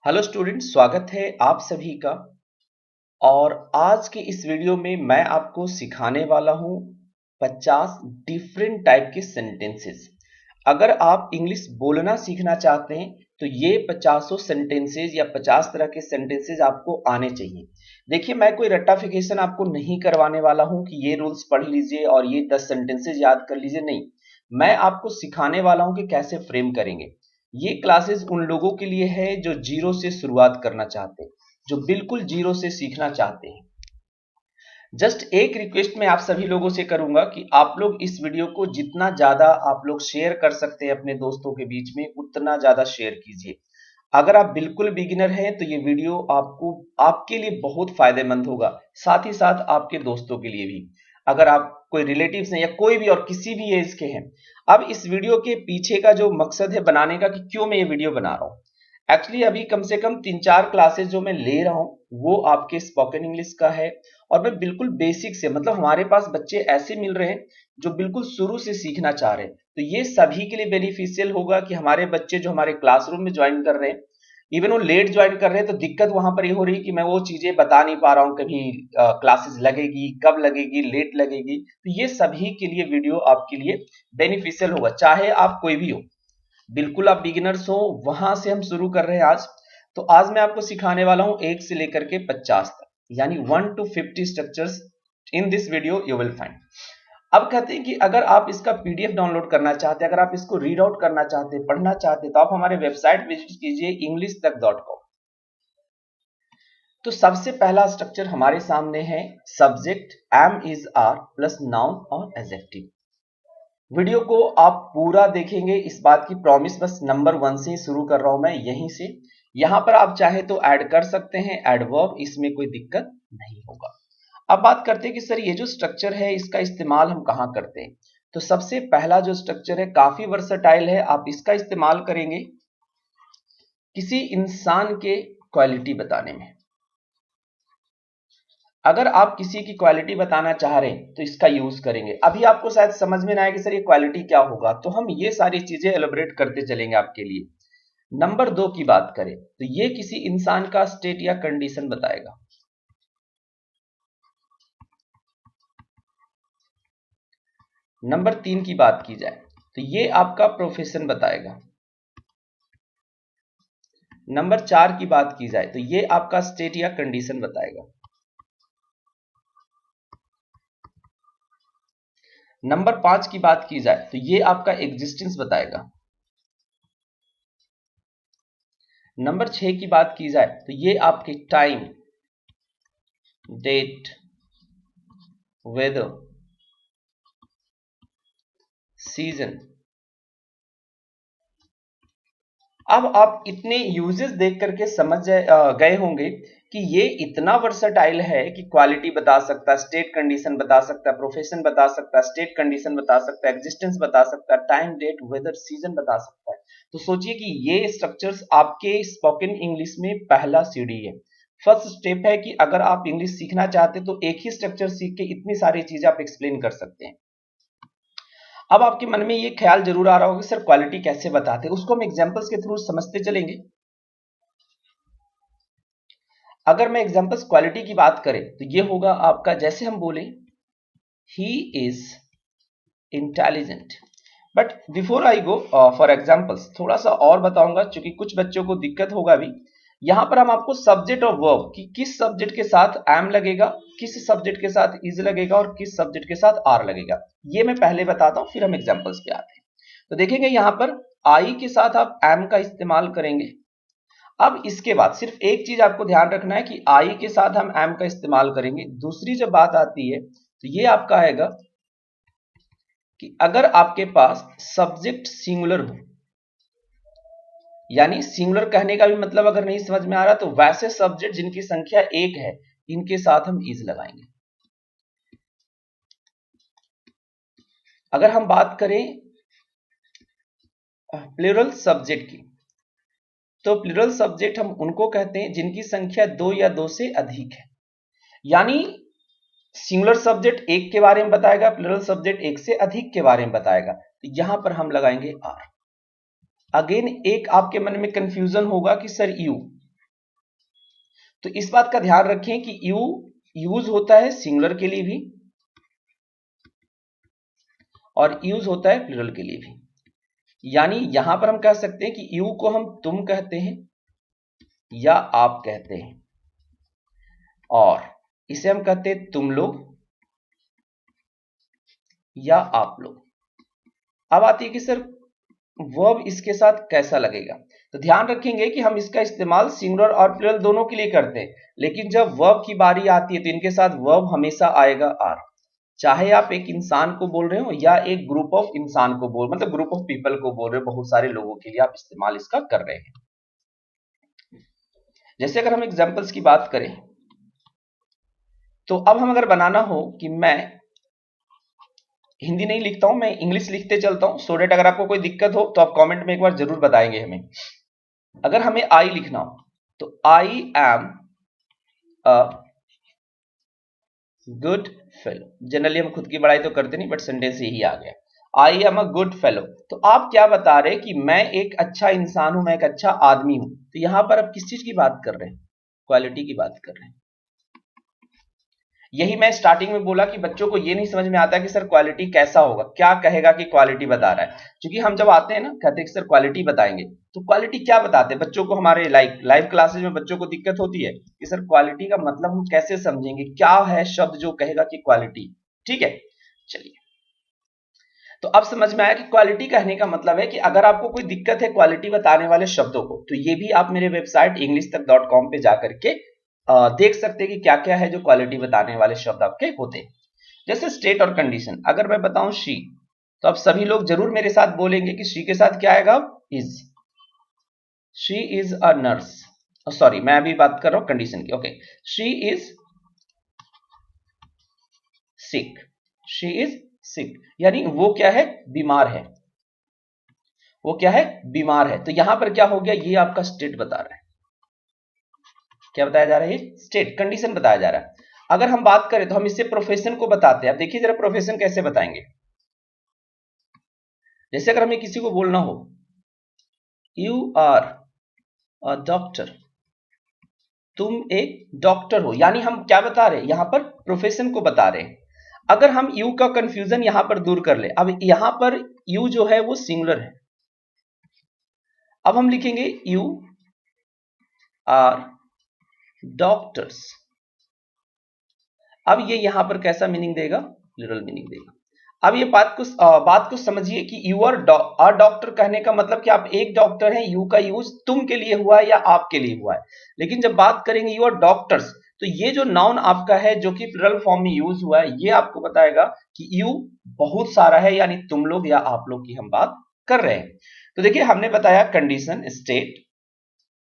Hello student, स्वागत है आप सभी का। और आज के इस वीडियो में मैं आपको सिखाने वाला हूं 50 डिफरेंट टाइप के सेंटेंसेस। अगर आप इंग्लिश बोलना सीखना चाहते हैं तो ये 50 सेंटेंसेस या 50 तरह के सेंटेंसेस आपको आने चाहिए। देखिए, मैं कोई रट्टाफिकेशन आपको नहीं करवाने वाला हूं कि ये रूल्स पढ़ लीजिए और ये 10 सेंटेंसेस याद कर लीजिए। नहीं, मैं आपको सिखाने वाला हूं कि कैसे फ्रेम करेंगे। ये क्लासेस उन लोगों के लिए है जो जीरो से शुरुआत करना चाहते हैं, जो बिल्कुल जीरो से सीखना चाहते हैं। जस्ट एक रिक्वेस्ट मैं आप सभी लोगों से करूंगा कि आप लोग इस वीडियो को जितना ज्यादा आप लोग शेयर कर सकते हैं अपने दोस्तों के बीच में, उतना ज्यादा शेयर कीजिए। अगर आप बिल्कुल बिगिनर हैं तो ये वीडियो आपको आपके लिए बहुत फायदेमंद होगा, साथ ही साथ आपके दोस्तों के लिए भी। अगर आप कोई रिलेटिव्स हैं या कोई भी और किसी भी एज के हैं। अब इस वीडियो के पीछे का जो मकसद है बनाने का कि क्यों मैं ये वीडियो बना रहा हूं, एक्चुअली अभी कम से कम 3-4 क्लासेस जो मैं ले रहा हूं वो आपके स्पोकन इंग्लिश का है। और मैं बिल्कुल बेसिक से, मतलब हमारे पास बच्चे ऐसे मिल रहे हैं जो बिल्कुल शुरू से सीखना चाह रहे हैं, तो ये सभी के लिए बेनिफिशियल होगा कि हमारे बच्चे जो हमारे क्लासरूम में ज्वाइन कर रहे हैं, इवन वो लेट ज्वाइन कर रहे हैं, तो दिक्कत वहां पर ये हो रही है कि मैं वो चीजें बता नहीं पा रहा हूँ, कभी क्लासेस लगेगी, कब लगेगी, लेट लगेगी। तो ये सभी के लिए वीडियो आपके लिए बेनिफिशियल होगा, चाहे आप कोई भी हो। बिल्कुल आप बिगिनर्स हो, वहां से हम शुरू कर रहे हैं आज। तो आज मैं आपको सिखाने वाला हूं 1 से लेकर के 50 तक, यानी 1 to 50 structures in this video you will find. अब कहते हैं कि अगर आप इसका पीडीएफ डाउनलोड करना चाहते हैं, अगर आप इसको रीड आउट करना चाहते हैं, पढ़ना चाहते हैं, तो आप हमारे वेबसाइट विजिट कीजिए englishtak.com। तो सबसे पहला स्ट्रक्चर हमारे सामने है subject am is are plus noun और एडजेक्टिव। वीडियो को आप पूरा देखेंगे, इस बात की प्रॉमिस, बस नंबर 1 से ही शुरू कर रहा हूं मैं यहीं से। यहां पर आप चाहे तो ऐड कर सकते हैं एडवर्ब, इसमें कोई दिक्कत नहीं होगा। अब बात करते हैं कि सर ये जो स्ट्रक्चर है इसका इस्तेमाल हम कहां करते हैं। तो सबसे पहला जो स्ट्रक्चर है काफी वर्सेटाइल है, आप इसका इस्तेमाल करेंगे किसी इंसान के क्वालिटी बताने में। अगर आप किसी की क्वालिटी बताना चाह रहे हैं तो इसका यूज करेंगे। अभी आपको शायद समझ में ना आए कि सर ये क्वालिटी क्या होगा, तो हम ये सारी चीजें एलोबरेट करते चलेंगे आपके लिए। नंबर 2 की बात करें तो ये किसी इंसान का स्टेट या कंडीशन बताएगा। नंबर 3 की बात की जाए तो ये आपका प्रोफेशन बताएगा। नंबर 4 की बात की जाए तो ये आपका स्टेट या कंडीशन बताएगा। नंबर 5 की बात की जाए तो ये आपका एग्जिस्टेंस बताएगा। नंबर 6 की बात की जाए तो ये आपके टाइम, डेट, वेदर, सीजन। अब आप इतने यूजेस देख करके समझ गए होंगे कि ये इतना वर्सेटाइल है कि क्वालिटी बता सकता है, स्टेट कंडीशन बता सकता है, प्रोफेशन बता सकता है, स्टेट कंडीशन बता सकता है, एग्जिस्टेंस बता सकता है, टाइम, डेट, वेदर, सीजन बता सकता है। तो सोचिए कि ये स्ट्रक्चर्स आपके स्पोकन इंग्लिश में पहला सीढ़ी है, फर्स्ट स्टेप है कि अगर आप इंग्लिश सीखना चाहते हैं तो एक ही स्ट्रक्चर सीख के इतनी सारी चीजें आप एक्सप्लेन कर सकते हैं। अब आपके मन में ये ख्याल जरूर आ रहा होगा कि सर क्वालिटी कैसे बताते हैं, उसको हम एग्जांपल्स के थ्रू समझते चलेंगे। अगर मैं एग्जांपल्स क्वालिटी की बात करें तो ये होगा आपका, जैसे हम बोले he is intelligent. But before I go for examples, थोड़ा सा और बताऊंगा क्योंकि कुछ बच्चों को दिक्कत होगा भी। यहां पर हम आपको सब्जेक्ट और वर्ब कि किस सब्जेक्ट के साथ एम लगेगा, किस सब्जेक्ट के साथ इज लगेगा और किस सब्जेक्ट के साथ आर लगेगा, ये मैं पहले बताता हूं, फिर हम एग्जांपल्स पे आते हैं। तो देखेंगे यहां पर आई के साथ आप एम का इस्तेमाल करेंगे। अब इसके बाद सिर्फ एक चीज आपको ध्यान रखना है कि आई के साथ हम एम का इस्तेमाल करेंगे। दूसरी जब बात आती है तो ये आपका आएगा कि अगर आपके पास सब्जेक्ट सिंगुलर हो, यानी सिंगुलर कहने का भी मतलब अगर नहीं समझ में आ रहा तो वैसे सब्जेक्ट जिनकी संख्या 1 है इनके साथ हम इज लगाएंगे। अगर हम बात करें प्लूरल सब्जेक्ट की, तो प्लूरल सब्जेक्ट हम उनको कहते हैं जिनकी संख्या 2 या 2 से अधिक है। यानी सिंगुलर सब्जेक्ट एक के बारे में बताएगा, प्लूरल सब्जेक्ट एक से अधिक के बारे में बताएगा, तो यहां पर हम लगाएंगे आर। अगेन एक आपके मन में कंफ्यूजन होगा कि सर यू, तो इस बात का ध्यान रखें कि यू यूज होता है सिंगुलर के लिए भी और यूज होता है प्लूरल के लिए भी। यानी यहां पर हम कह सकते हैं कि यू को हम तुम कहते हैं या आप कहते हैं, और इसे हम कहते हैं तुम लोग या आप लोग। अब आती है कि सर वर्ब इसके साथ कैसा लगेगा। तो ध्यान रखेंगे कि हम इसका इस्तेमाल सिंगुलर और प्लूरल दोनों के लिए करते हैं, लेकिन जब वर्ब की बारी आती है तो इनके साथ वर्ब हमेशा आएगा आर। चाहे आप एक इंसान को बोल रहे हो या एक ग्रुप ऑफ इंसान को बोल, मतलब ग्रुप ऑफ पीपल को बोल रहे हो, बहुत सारे लोगों के लिए आप इस्तेमाल इसका कर रहे हैं। जैसे अगर हम एग्जांपल्स की बात करें तो अब हम अगर बनाना हो कि मैं हिंदी नहीं लिखता हूं, मैं इंग्लिश लिखते चलता हूं, सो डेट अगर आपको कोई दिक्कत हो तो आप कमेंट में एक बार जरूर बताएंगे हमें। अगर हमें आई लिखना हो तो आई am a good fellow. Generally हम खुद की बड़ाई तो करते नहीं, बट सेंटेंस यही आ गया, आई एम अ गुड फेलो। तो आप क्या बता रहे हैं कि मैं एक अच्छा इंसान हूं, मैं एक अच्छा आदमी हूं। तो यहां पर आप किस चीज की बात कर रहे हैं? क्वालिटी की बात कर रहे हैं। यही मैं स्टार्टिंग में बोला कि बच्चों को ये नहीं समझ में आता कि सर क्वालिटी कैसा होगा, क्या कहेगा कि क्वालिटी बता रहा है। क्योंकि हम जब आते हैं ना, कहते हैं कि सर क्वालिटी बताएंगे, तो क्वालिटी क्या बताते हैं बच्चों को। हमारे लाइव क्लासेस में बच्चों को दिक्कत होती है कि सर क्वालिटी का मतलब हम कैसे समझेंगे, क्या है शब्द जो कहेगा कि क्वालिटी। ठीक है, चलिए। तो अब समझ में आया कि क्वालिटी कहने का मतलब है कि अगर आपको कोई दिक्कत है क्वालिटी बताने वाले शब्दों को, तो ये भी आप मेरे वेबसाइट englishtak.com पे जाकर के देख सकते हैं कि क्या क्या है जो क्वालिटी बताने वाले शब्द आपके होते हैं। जैसे स्टेट और कंडीशन, अगर मैं बताऊं शी, तो आप सभी लोग जरूर मेरे साथ बोलेंगे कि शी के साथ क्या आएगा? Is. She is a nurse. Sorry, मैं अभी बात कर रहा हूं कंडीशन की। Okay, she is sick. She is sick यानी वो क्या है? बीमार है। वो क्या है? बीमार है। तो यहां पर क्या हो गया? ये आपका स्टेट बता रहा है। क्या बताया जा रहा है? स्टेट, कंडीशन बताया जा रहा है। अगर हम बात करें तो हम इससे प्रोफेशन को बताते हैं। अब देखिए जरा प्रोफेशन कैसे बताएंगे। जैसे अगर हमें किसी को बोलना हो यू आर अ डॉक्टर, तुम एक डॉक्टर हो, यानी हम क्या बता रहे हैं? यहां पर प्रोफेशन को बता रहे हैं। अगर हम यू का कंफ्यूजन यहां पर दूर कर ले, अब यहां पर यू जो है वो सिंगुलर है। अब हम लिखेंगे यू आर डॉक्टर्स। अब ये यहां पर कैसा मीनिंग देगा? प्लूरल मीनिंग देगा। अब ये बात को समझिए कि यू आर अ डॉक्टर कहने का मतलब कि आप एक डॉक्टर हैं। यू का यूज तुम के लिए हुआ है या आपके लिए हुआ है। लेकिन जब बात करेंगे यू आर डॉक्टर्स, तो ये जो नाउन आपका है जो कि प्लूरल फॉर्म में यूज हुआ है, ये आपको बताएगा कि यू बहुत सारा है, यानी तुम लोग या आप लोग की हम बात कर रहे हैं। तो देखिए हमने बताया कंडीशन, स्टेट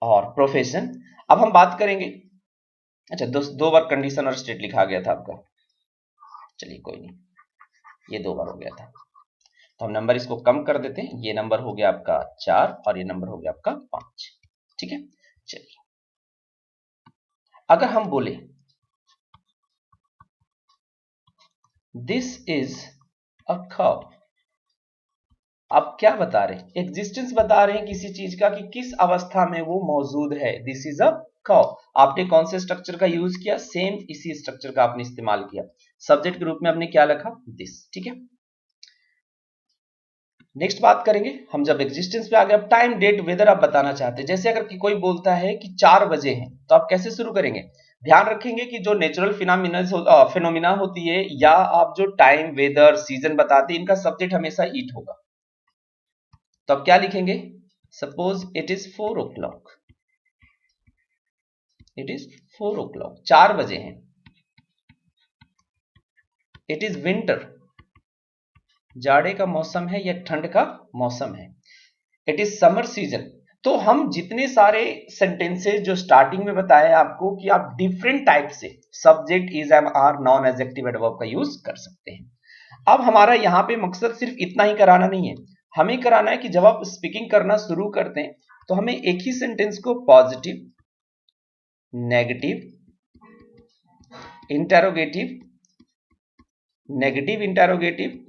और प्रोफेशन। अब हम बात करेंगे, अच्छा दो बार कंडीशन और स्टेट लिखा गया था आपका, चलिए कोई नहीं, ये दो बार हो गया था। तो हम नंबर इसको कम कर देते हैं। ये नंबर हो गया आपका 4 और ये नंबर हो गया आपका 5। ठीक है, चलिए। अगर हम बोले दिस इज अ काउ, आप क्या बता रहे हैं? एग्जिस्टेंस बता रहे हैं किसी चीज का कि किस अवस्था में वो मौजूद है। This is a cow. आपने कौन से स्ट्रक्चर का यूज किया? सेम इसी स्ट्रक्चर का आपने इस्तेमाल किया। सब्जेक्ट के रूप में आपने क्या लिखा? दिस। ठीक है, नेक्स्ट बात करेंगे हम जब एग्जिस्टेंस पे आ गए। अब टाइम, डेट, वेदर आप बताना चाहते हैं। जैसे अगर कोई बोलता है कि 4 बजे हैं, तो आप कैसे शुरू करेंगे? ध्यान रखेंगे कि जो नेचुरल फिनोमिना होती है या आप जो टाइम, वेदर, सीजन बताते हैं, इनका सब्जेक्ट हमेशा इट होगा। तो आप क्या लिखेंगे? Suppose it is 4 o'clock। It is 4 o'clock, 4 बजे हैं। इट इज विंटर, जाड़े का मौसम है या ठंड का मौसम है। It is summer season. तो हम जितने सारे सेंटेंसेस जो स्टार्टिंग में बताया आपको कि आप डिफरेंट टाइप से subject, is, am, are, noun adjective, adverb का यूज कर सकते हैं। अब हमारा यहां पे मकसद सिर्फ इतना ही कराना नहीं है, हमें कराना है कि जब आप स्पीकिंग करना शुरू करते हैं तो हमें एक ही सेंटेंस को positive, negative, interrogative, negative interrogative,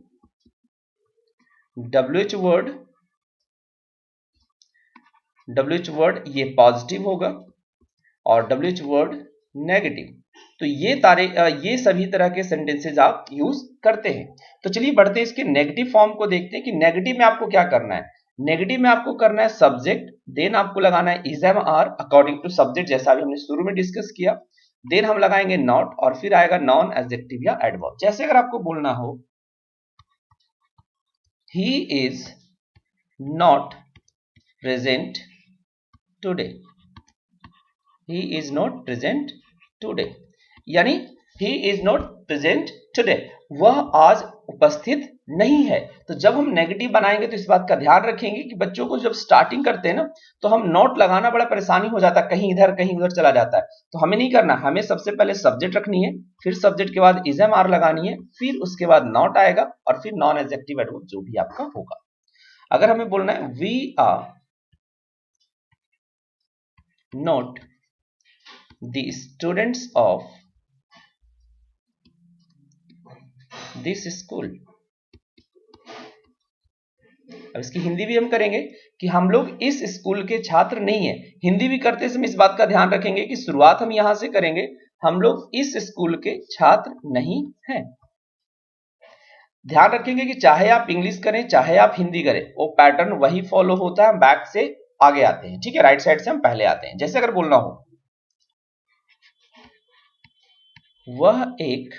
WH word, WH word ये पॉजिटिव होगा, और WH वर्ड नेगेटिव। तो ये सभी तरह के सेंटेंसेज आप यूज करते हैं। तो चलिए बढ़ते हैं इसके नेगेटिव फॉर्म को देखते हैं कि नेगेटिव में आपको क्या करना है। नेगेटिव में आपको करना है सब्जेक्ट, देन आपको लगाना है is am are according to subject, जैसा भी हमने शुरू में डिस्कस किया। देन हम लगाएंगे नॉट और फिर आएगा नॉन एडजेक्टिव या एडवर्ब। जैसे अगर आपको बोलना हो he is not present today, he is not present today, यानी he is not present today, वह आज उपस्थित नहीं है। तो जब हम नेगेटिव बनाएंगे तो इस बात का ध्यान रखेंगे कि बच्चों को जब स्टार्टिंग करते हैं ना तो हम नॉट लगाना बड़ा परेशानी हो जाता है, कहीं इधर कहीं उधर चला जाता है। तो हमें नहीं करना, हमें सबसे पहले सब्जेक्ट रखनी है, फिर सब्जेक्ट के बाद इज एम आर लगानी है, फिर उसके बाद नॉट आएगा और फिर नॉन एडजेक्टिव एडवर्ब जो भी आपका होगा। अगर हमें बोलना है we are not the students of this school, अब इसकी हिंदी भी हम करेंगे कि हम लोग इस स्कूल के छात्र नहीं है। हिंदी भी करते समय इस बात का ध्यान रखेंगे कि शुरुआत हम यहां से करेंगे, हम लोग इस स्कूल के छात्र नहीं हैं। ध्यान रखेंगे कि चाहे आप इंग्लिश करें चाहे आप हिंदी करें, वो पैटर्न वही फॉलो होता है, बैक से आगे आते हैं, ठीक है, राइट साइड से हम पहले आते हैं। जैसे अगर बोलना हो वह एक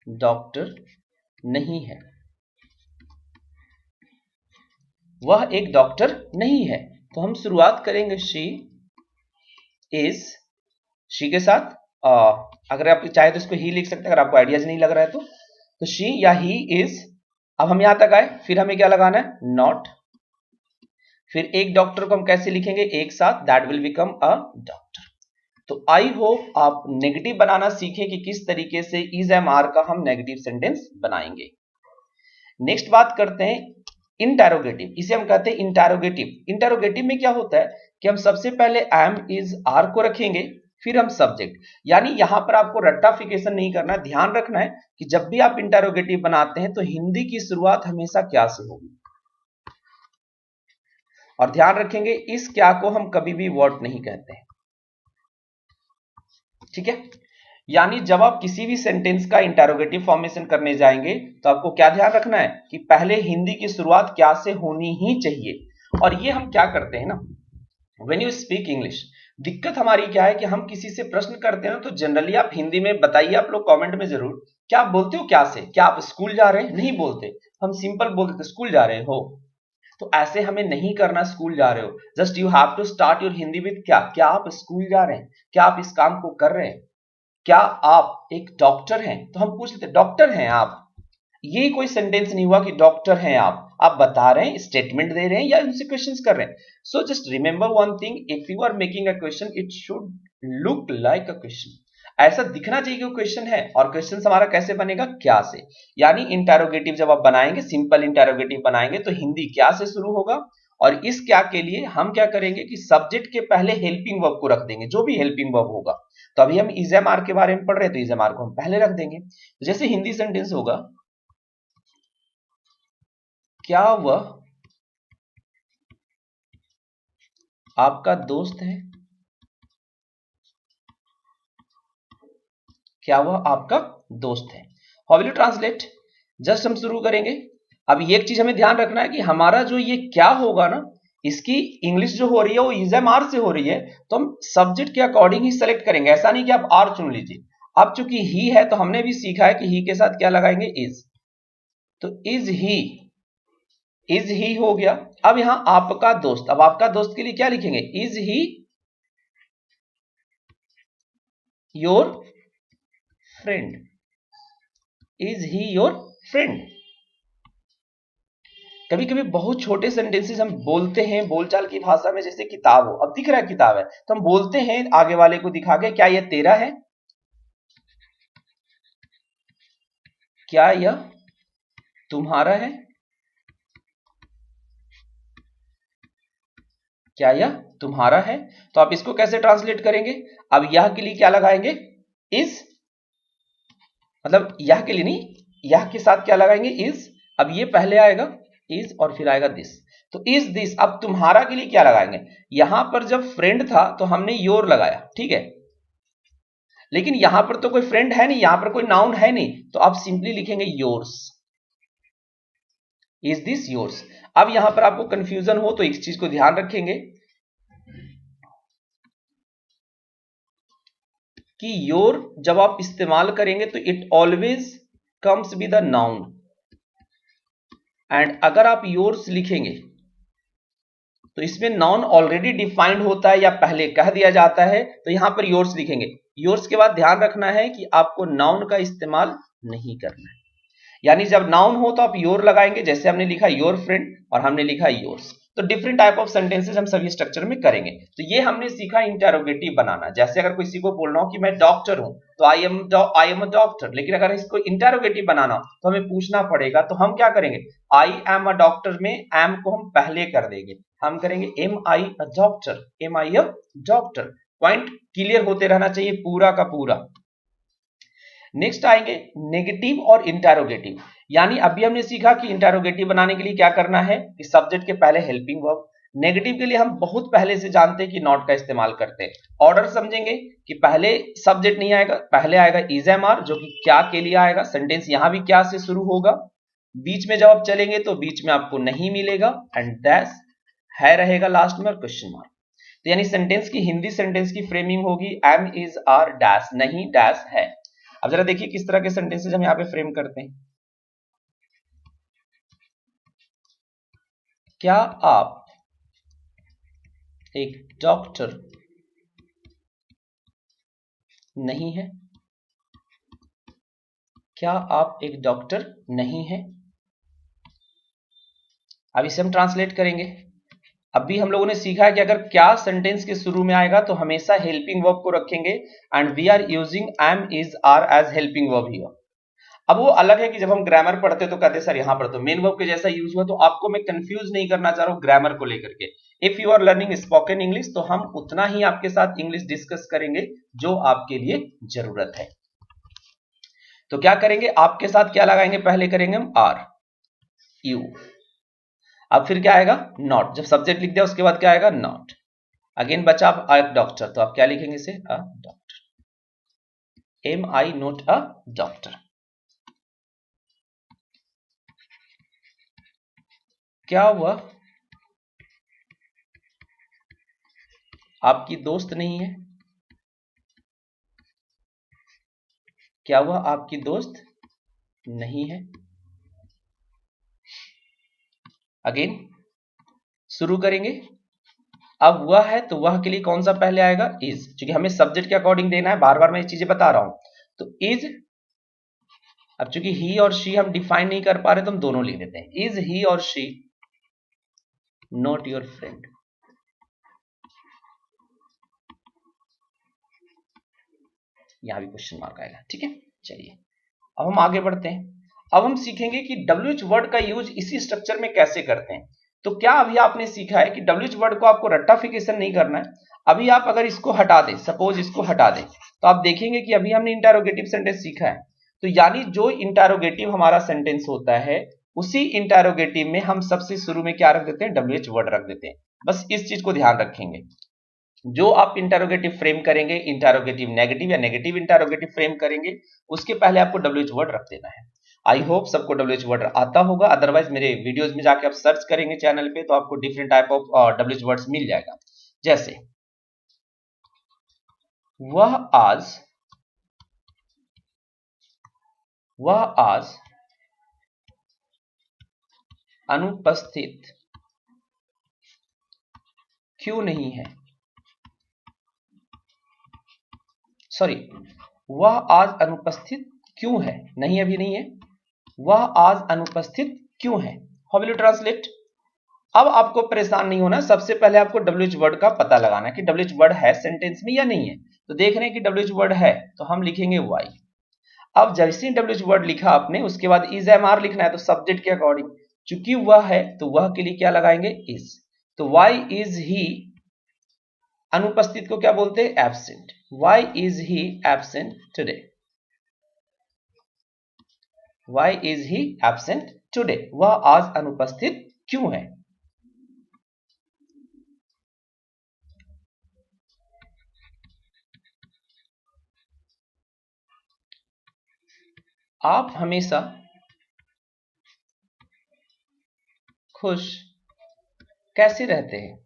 डॉक्टर नहीं है, वह एक डॉक्टर नहीं है, तो हम शुरुआत करेंगे शी इज, शी के साथ अगर आप चाहे तो इसको ही लिख सकते हैं, अगर आपको आइडियाज नहीं लग रहा है तो शी या ही इज। अब हम यहां तक आए, फिर हमें क्या लगाना है नॉट, फिर एक डॉक्टर को हम कैसे लिखेंगे एक साथ, that will become a doctor. तो आई होप आप नेगेटिव बनाना सीखें कि किस तरीके से इज एम आर का हम नेगेटिव सेंटेंस बनाएंगे। नेक्स्ट बात करते हैं इंटरोगेटिव, इसे हम कहते हैं इंटरोगेटिव। इंटरोगेटिव में क्या होता है कि हम सबसे पहले एम इज आर को रखेंगे, फिर हम सब्जेक्ट, यानी यहां पर आपको रट्टाफिकेशन नहीं करना, ध्यान रखना है कि जब भी आप इंटरोगेटिव बनाते हैं तो हिंदी की शुरुआत हमेशा क्या से होगी, और ध्यान रखेंगे इस क्या को हम कभी भी व्हाट नहीं कहते हैं, ठीक है। यानी जब आप किसी भी सेंटेंस का इंटरोगेटिव फॉर्मेशन करने जाएंगे तो आपको क्या ध्यान रखना है कि पहले हिंदी की शुरुआत क्या से होनी ही चाहिए। और ये हम क्या करते हैं ना, व्हेन यू स्पीक इंग्लिश, दिक्कत हमारी क्या है कि हम किसी से प्रश्न करते हैं तो जनरली आप हिंदी में बताइए, आप लोग कमेंट में जरूर, क्या आप बोलते हो क्या से, क्या आप स्कूल जा रहे हैं, नहीं बोलते, हम सिंपल बोल देते स्कूल जा रहे हो। तो ऐसे हमें नहीं करना, स्कूल जा रहे हो, just you have to start your Hindi with क्या, क्या आप स्कूल जा रहे हैं, क्या आप इस काम को कर रहे हैं, क्या आप एक डॉक्टर हैं, तो हम पूछ लेते डॉक्टर हैं आप। ये कोई सेंटेंस नहीं हुआ कि डॉक्टर हैं आप बता रहे हैं, स्टेटमेंट दे रहे हैं या उनसे क्वेश्चंस कर रहे हैं। So just remember one thing, if you are making a question it should look like a question, ऐसा दिखना चाहिए कि क्वेश्चन है। और क्वेश्चन हमारा कैसे बनेगा, क्या से, यानी इंटरोगेटिव जब आप बनाएंगे, सिंपल इंटरोगेटिव बनाएंगे तो हिंदी क्या से शुरू होगा, और इस क्या के लिए हम क्या करेंगे कि सब्जेक्ट के पहले हेल्पिंग वर्ब को रख देंगे, जो भी हेल्पिंग वर्ब होगा। तो अभी हम इज एम आर के बारे में पढ़ रहे हैं तो इज एम आर को हम पहले रख देंगे। तो जैसे हिंदी सेंटेंस होगा, क्या वह आपका दोस्त है, क्या वह आपका दोस्त है, how will you translate. Just हम शुरू करेंगे। अब ये एक चीज हमें ध्यान रखना है कि हमारा जो ये क्या होगा ना, इसकी इंग्लिश जो हो रही है वो इज एम आर से हो रही है, तो हम सब्जेक्ट के अकॉर्डिंग ही सेलेक्ट करेंगे, ऐसा नहीं कि आप आर चुन लीजिए। अब चूंकि ही है तो हमने भी सीखा है कि ही के साथ क्या लगाएंगे, इज, तो इज ही हो गया। अब यहां आपका दोस्त, अब आपका दोस्त के लिए क्या लिखेंगे, is he your friend, is he your friend. कभी कभी बहुत छोटे सेंटेंसेस हम बोलते हैं बोलचाल की भाषा में, जैसे किताब हो, अब दिख रहा है किताब है तो हम बोलते हैं आगे वाले को दिखा के, क्या यह तेरा है, क्या यह तुम्हारा है, क्या यह तुम्हारा है। तो आप इसको कैसे ट्रांसलेट करेंगे, अब यह के लिए क्या लगाएंगे, इज, मतलब यह के लिए नहीं, यह के साथ क्या लगाएंगे, इज। अब ये पहले आएगा इज और फिर आएगा दिस। तो इज दिस, अब तुम्हारा के लिए क्या लगाएंगे? यहां पर जब फ्रेंड था तो हमने योर लगाया, ठीक है, लेकिन यहां पर तो कोई फ्रेंड है नहीं, यहां पर कोई नाउन है नहीं, तो आप सिंपली लिखेंगे योर्स। Is this yours? अब यहां पर आपको कंफ्यूजन हो तो एक चीज को ध्यान रखेंगे कि योर जब आप इस्तेमाल करेंगे तो it always comes with a noun, and अगर आप योर्स लिखेंगे तो इसमें नाउन ऑलरेडी डिफाइंड होता है या पहले कह दिया जाता है, तो यहां पर योर्स लिखेंगे। योर्स के बाद ध्यान रखना है कि आपको नाउन का इस्तेमाल नहीं करना है, यानी जब नाउन हो तो आप योर लगाएंगे, जैसे हमने लिखा योर फ्रेंड और हमने लिखा योर्स। तो डिफरेंट टाइप ऑफ सेंटेंसेस हम सभी स्ट्रक्चर में करेंगे। तो ये हमने सीखा इंटेरोगेटिव बनाना। जैसे अगर किसी को बोलना हो कि मैं डॉक्टर हूं तो आई एम अ डॉक्टर, लेकिन अगर इसको इंटेरोगेटिव बनाना हो तो हमें पूछना पड़ेगा, तो हम क्या करेंगे? आई एम अ डॉक्टर में एम को हम पहले कर देंगे, हम करेंगे am I a doctor, am I a doctor. Point clear होते रहना चाहिए पूरा का पूरा। नेक्स्ट आएंगे नेगेटिव और इंटेरोगेटिव। यानी अभी हमने सीखा कि इंटेरोगेटिव बनाने के लिए क्या करना है कि सब्जेक्ट के पहले हेल्पिंग वर्ब। नेगेटिव के लिए हम बहुत पहले से जानते हैं कि नॉट का इस्तेमाल करते हैं। ऑर्डर समझेंगे कि पहले सब्जेक्ट नहीं आएगा, पहले आएगा इज एम आर, जो कि क्या के लिए आएगा। सेंटेंस यहां भी क्या से शुरू होगा, बीच में जब आप चलेंगे तो बीच में आपको नहीं मिलेगा, एंड डैश है रहेगा लास्ट में और क्वेश्चन मार्क। तो यानी सेंटेंस की हिंदी सेंटेंस की फ्रेमिंग होगी एम इज आर डैश नहीं डैश है। अब जरा देखिए किस तरह के सेंटेंसेस हम यहां पे फ्रेम करते हैं। क्या आप एक डॉक्टर नहीं है? क्या आप एक डॉक्टर नहीं है? अब इसे हम ट्रांसलेट करेंगे। अभी हम लोगों ने सीखा है कि अगर क्या सेंटेंस के शुरू में आएगा तो हमेशा हेल्पिंग वर्ब को रखेंगे, and we are using am is are as helping verb here. अब वो अलग है कि जब हम ग्रामर पढ़ते तो कहते सर यहां पर तो मेन वर्ब के जैसा यूज हुआ, तो आपको मैं कंफ्यूज नहीं करना चाह रहा हूं ग्रामर को लेकर के। If you are learning spoken English तो हम उतना ही आपके साथ इंग्लिश डिस्कस करेंगे जो आपके लिए जरूरत है। तो क्या करेंगे, आपके साथ क्या लगाएंगे? पहले करेंगे हम आर यू, अब फिर क्या आएगा? नॉट। जब सब्जेक्ट लिख दिया उसके बाद क्या आएगा? नॉट। अगेन बचा आप डॉक्टर, तो आप क्या लिखेंगे इसे? A doctor, am I not a doctor. क्या वह आपकी दोस्त नहीं है? क्या वह आपकी दोस्त नहीं है? अगेन शुरू करेंगे। अब वह है तो वह के लिए कौन सा पहले आएगा? इज, क्योंकि हमें सब्जेक्ट के अकॉर्डिंग देना है, बार बार मैं ये चीजें बता रहा हूं। तो इज, अब चूंकि ही और शी हम डिफाइन नहीं कर पा रहे तो हम दोनों लिख देते हैं। इज ही और शी नॉट योर फ्रेंड? यहां भी क्वेश्चन मार्क आएगा, ठीक है। चलिए अब हम आगे बढ़ते हैं। अब हम सीखेंगे कि डब्ल्यूएच वर्ड का यूज इसी स्ट्रक्चर में कैसे करते हैं। तो क्या अभी आपने सीखा है कि डब्ल्यूएच वर्ड को आपको रट्टाफिकेशन नहीं करना है। अभी आप अगर इसको हटा दें, सपोज इसको हटा दें, तो आप देखेंगे कि अभी हमने इंटेरोगेटिव सेंटेंस सीखा है। तो यानी जो इंटेरोगेटिव हमारा सेंटेंस होता है उसी इंटेरोगेटिव में हम सबसे शुरू में क्या रख देते हैं? डब्ल्यूएच वर्ड रख देते हैं। बस इस चीज को ध्यान रखेंगे। जो आप इंटेरोगेटिव फ्रेम करेंगे, इंटेरोगेटिव नेगेटिव या नेगेटिव इंटेरोगेटिव फ्रेम करेंगे, उसके पहले आपको डब्ल्यूएच वर्ड रख देना है। आई होप सबको डब्ल्यूएच वर्ड आता होगा, अदरवाइज मेरे वीडियोस में जाके आप सर्च करेंगे चैनल पे तो आपको different type of WH words मिल जाएगा। जैसे वह आज अनुपस्थित क्यों नहीं है? सॉरी, वह आज अनुपस्थित क्यों है? नहीं, अभी नहीं है। वह आज अनुपस्थित क्यों है? How will you translate? अब आपको परेशान नहीं होना, सबसे पहले आपको डब्ल्यूएच वर्ड का पता लगाना है कि डब्ल्यूएच वर्ड है सेंटेंस में या नहीं है। तो देख रहे हैं कि डब्ल्यूएच वर्ड है तो हम लिखेंगे वाई। अब जैसे ही डब्ल्यूएच वर्ड लिखा आपने उसके बाद इज एम आर लिखना है, तो सब्जेक्ट के अकॉर्डिंग चूंकि वह है तो वह के लिए क्या लगाएंगे? इज। तो वाई इज ही, अनुपस्थित को क्या बोलते हैं? Absent. Why is he absent today? Why is he absent today, वह आज अनुपस्थित क्यों है। आप हमेशा खुश कैसे रहते हैं।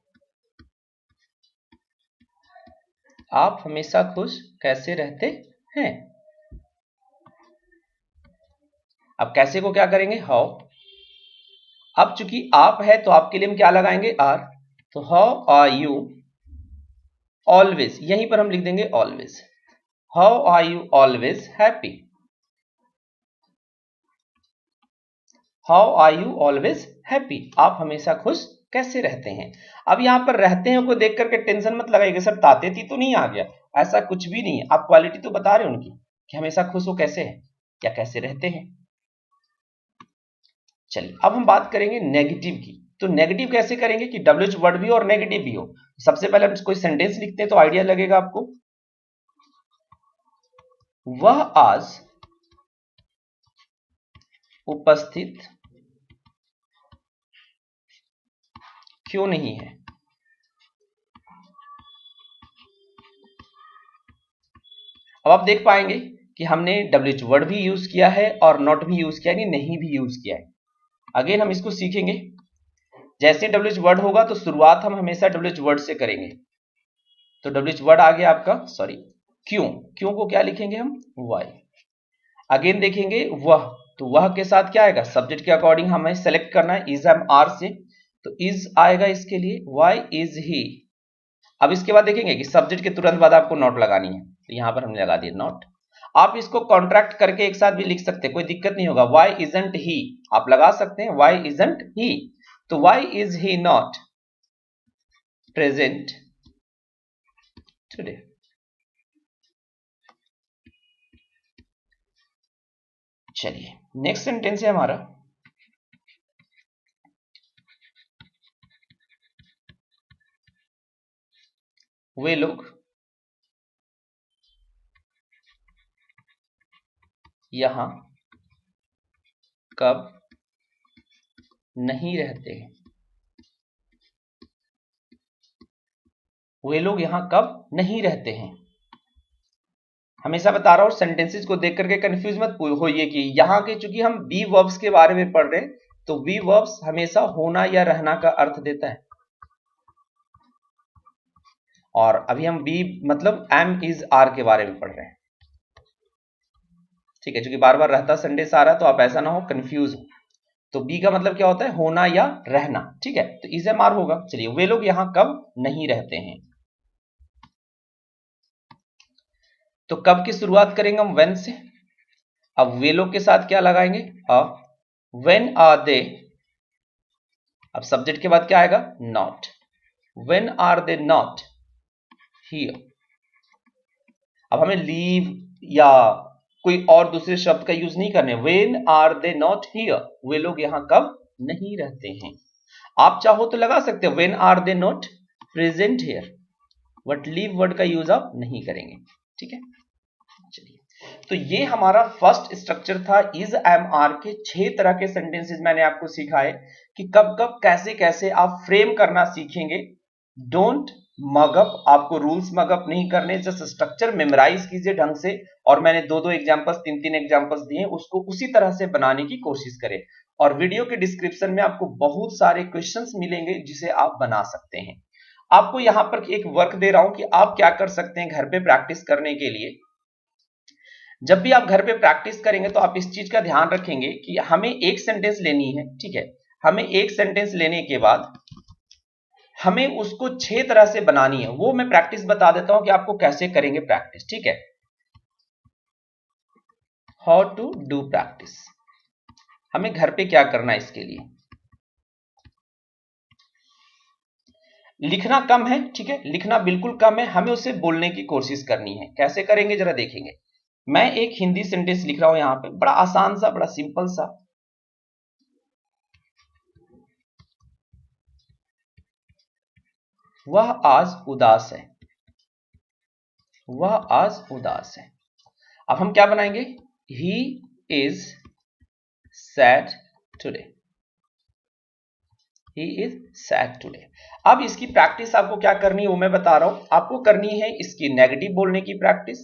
आप हमेशा खुश कैसे रहते हैं। अब कैसे को क्या करेंगे, हाउ। अब चूंकि आप है तो आपके लिए हम क्या लगाएंगे, आर। तो हाउ आर यू ऑलवेज, यहीं पर हम लिख देंगे always. How are you always happy. How are you always happy, आप हमेशा खुश कैसे रहते हैं। अब यहां पर रहते हैं को देख करके टेंशन मत लगाइएगा सर ताते थी तो नहीं आ गया, ऐसा कुछ भी नहीं है। आप क्वालिटी तो बता रहे हो उनकी कि हमेशा खुश हो कैसे है या कैसे रहते हैं। चलिए अब हम बात करेंगे नेगेटिव की। तो नेगेटिव कैसे करेंगे कि डब्ल्यूएच वर्ड भी और नेगेटिव भी हो। सबसे पहले हम कोई सेंटेंस लिखते हैं तो आइडिया लगेगा आपको। वह आज उपस्थित क्यों नहीं है। अब आप देख पाएंगे कि हमने डब्ल्यूएच वर्ड भी यूज किया है और नॉट भी यूज किया है, नहीं भी यूज किया है। अगेन हम इसको सीखेंगे। जैसे डब्ल्यूएच वर्ड होगा तो शुरुआत हम हमेशा डब्ल्यूएच वर्ड से करेंगे। तो डब्ल्यूएच वर्ड आ गया आपका, सॉरी क्यों, क्यों को क्या लिखेंगे हम, वाई। अगेन देखेंगे वह, तो वह के साथ क्या आएगा, सब्जेक्ट के अकॉर्डिंग हमें सेलेक्ट करना है, इज एम आर से, तो इज आएगा इसके लिए, वाई इज ही। अब इसके बाद देखेंगे कि सब्जेक्ट के तुरंत बाद आपको नॉट लगानी है, तो यहां पर हमने लगा दिया नॉट। आप इसको कॉन्ट्रैक्ट करके एक साथ भी लिख सकते हैं, कोई दिक्कत नहीं होगा। वाई इजंट ही आप लगा सकते हैं, वाई इजंट ही, तो why is he not present today. चलिए नेक्स्ट सेंटेंस है हमारा, वे लोग यहां कब नहीं रहते हैं। वे लोग यहां कब नहीं रहते हैं। हमेशा बता रहा हूं सेंटेंसेस को देख करके कंफ्यूज मत होइए कि यहां के, चूंकि हम बी वर्ब्स के बारे में पढ़ रहे हैं तो बी वर्ब्स हमेशा होना या रहना का अर्थ देता है। और अभी हम बी मतलब एम इज आर के बारे में पढ़ रहे हैं, ठीक है। क्योंकि बार बार रहता सेंटेंस आ रहा है तो आप ऐसा ना हो कंफ्यूज हो। तो बी का मतलब क्या होता है, होना या रहना, ठीक है। तो इज एम आर होगा। चलिए वे लोग यहां कब नहीं रहते हैं। तो कब की शुरुआत करेंगे हम, व्हेन से। अब वे लोग के साथ क्या लगाएंगे, अ। व्हेन आर दे, अब सब्जेक्ट के बाद क्या आएगा, not. When are they not here. अब हमें लीव या कोई और दूसरे शब्द का यूज नहीं करने। When are they not here, वे लोग यहां कब नहीं रहते हैं। आप चाहो तो लगा सकते हो when are they not present here, but leave word का यूज आप नहीं करेंगे, ठीक है। चलिए तो ये हमारा फर्स्ट स्ट्रक्चर था इज एम आर के 6 तरह के सेंटेंसेस मैंने आपको सिखाए कि कब कब कैसे कैसे आप फ्रेम करना सीखेंगे। डोंट मगअप, आपको रूल्स मगअप नहीं करने, जस्ट स्ट्रक्चर मेमोराइज कीजिए ढंग से। और मैंने दो दो एग्जांपल्स, तीन तीन एग्जांपल्स दिए, उसको उसी तरह से बनाने की कोशिश करें। और वीडियो के डिस्क्रिप्शन में आपको बहुत सारे क्वेश्चंस मिलेंगे जिसे आप बना सकते हैं। आपको यहां पर एक वर्क दे रहा हूं कि आप क्या कर सकते हैं घर पे प्रैक्टिस करने के लिए। जब भी आप घर पे प्रैक्टिस करेंगे तो आप इस चीज का ध्यान रखेंगे कि हमें एक सेंटेंस लेनी है, ठीक है। हमें एक सेंटेंस लेने के बाद हमें उसको 6 तरह से बनानी है। वो मैं प्रैक्टिस बता देता हूं कि आपको कैसे करेंगे प्रैक्टिस, ठीक है। हाउ टू डू प्रैक्टिस, हमें घर पे क्या करना है इसके लिए। लिखना कम है, ठीक है, लिखना बिल्कुल कम है, हमें उसे बोलने की कोशिश करनी है। कैसे करेंगे जरा देखेंगे। मैं एक हिंदी सेंटेंस लिख रहा हूं यहां पे, बड़ा आसान सा, बड़ा सिंपल सा। वह आज उदास है। वह आज उदास है। अब हम क्या बनाएंगे, he is sad today, he is sad today। अब इसकी प्रैक्टिस आपको क्या करनी है वो मैं बता रहा हूं। आपको करनी है इसकी नेगेटिव बोलने की प्रैक्टिस,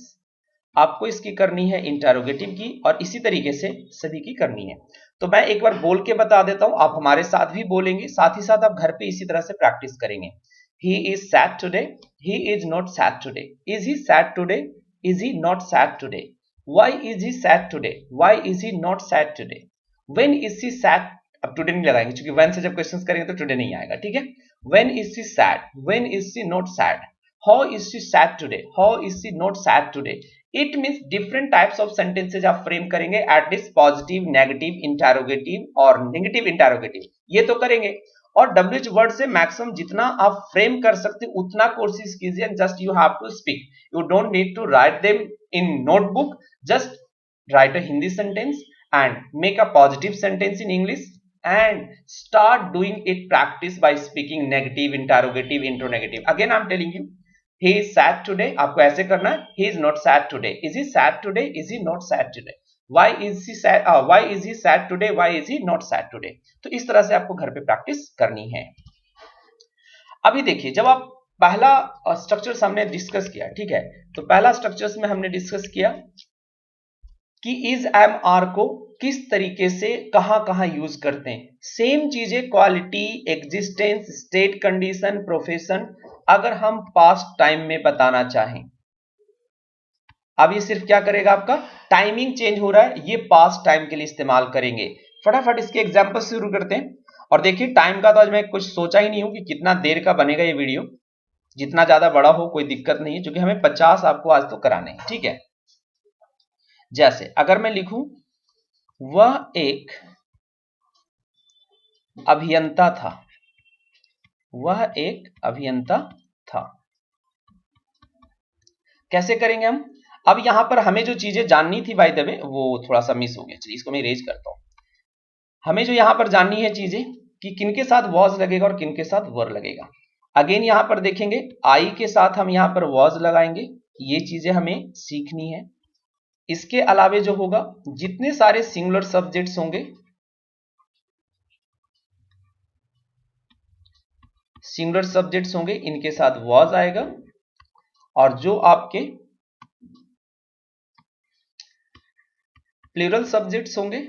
आपको इसकी करनी है इंटरोगेटिव की, और इसी तरीके से सभी की करनी है। तो मैं एक बार बोल के बता देता हूं, आप हमारे साथ भी बोलेंगे, साथ ही साथ आप घर पे इसी तरह से प्रैक्टिस करेंगे। He is sad today, he is not sad today, is he sad today, is he not sad today, why is he sad today, why is he not sad today, when is she sad। अब today नहीं लगाएंगे क्योंकि when से जब questions करेंगे तो today नहीं आएगा, ठीक है। when is she sad, when is she not sad, how is she sad today, how is she not sad today। It means different types of sentences आप फ्रेम करेंगे at this positive, negative, interrogative और negative interrogative, ये तो करेंगे। और WH word से maximum जितना आप फ्रेम कर सकते उतना कोशिश कीजिए, and just you have to speak, you don't need to write them in notebook, just write a Hindi sentence and make a positive sentence in English and start doing it practice by speaking negative, interrogative, interrogative। Again I'm telling you, he is sad today, आपको ऐसे करना है, he is not sad today, is he sad today, is he not sad today, why is he sad, why is he sad today, why is he not sad today। तो इस तरह से आपको घर पे प्रैक्टिस करनी है। अभी देखिए, जब आप पहला स्ट्रक्चर हमने डिस्कस किया, ठीक है, तो पहला स्ट्रक्चर्स में हमने डिस्कस किया कि इज एम आर को किस तरीके से कहां यूज करते हैं। सेम चीजें quality, existence, state, condition, profession, अगर हम पास्ट टाइम में बताना चाहें, अब ये सिर्फ क्या करेगा, आपका टाइमिंग चेंज हो रहा है, ये पास्ट टाइम के लिए इस्तेमाल करेंगे। फटाफट इसके एग्जांपल शुरू करते हैं। और देखिए टाइम का तो आज मैं कुछ सोचा ही नहीं हूं कि कितना देर का बनेगा ये वीडियो, जितना ज्यादा बड़ा हो कोई दिक्कत नहीं है, क्योंकि हमें 50 आपको आज तो कराने हैं, ठीक है। जैसे अगर मैं लिखूं, वह एक अभियंता था, वह एक अभियंता था, कैसे करेंगे हम। अब यहां पर हमें जो चीजें जाननी थी बाय द वे वो थोड़ा सा मिस हो गया, चलिए इसको मैं इरेज करता हूं। हमें जो यहां पर जाननी है चीजें कि किनके साथ वॉज लगेगा और किनके साथ वर लगेगा। अगेन यहां पर देखेंगे आई के साथ हम यहां पर वॉज लगाएंगे, ये चीजें हमें सीखनी है। इसके अलावे जो होगा, जितने सारे सिंगुलर सब्जेक्ट्स होंगे, सिंगुलर सब्जेक्ट्स होंगे, इनके साथ वॉज आएगा, और जो आपके प्लूरल सब्जेक्ट्स होंगे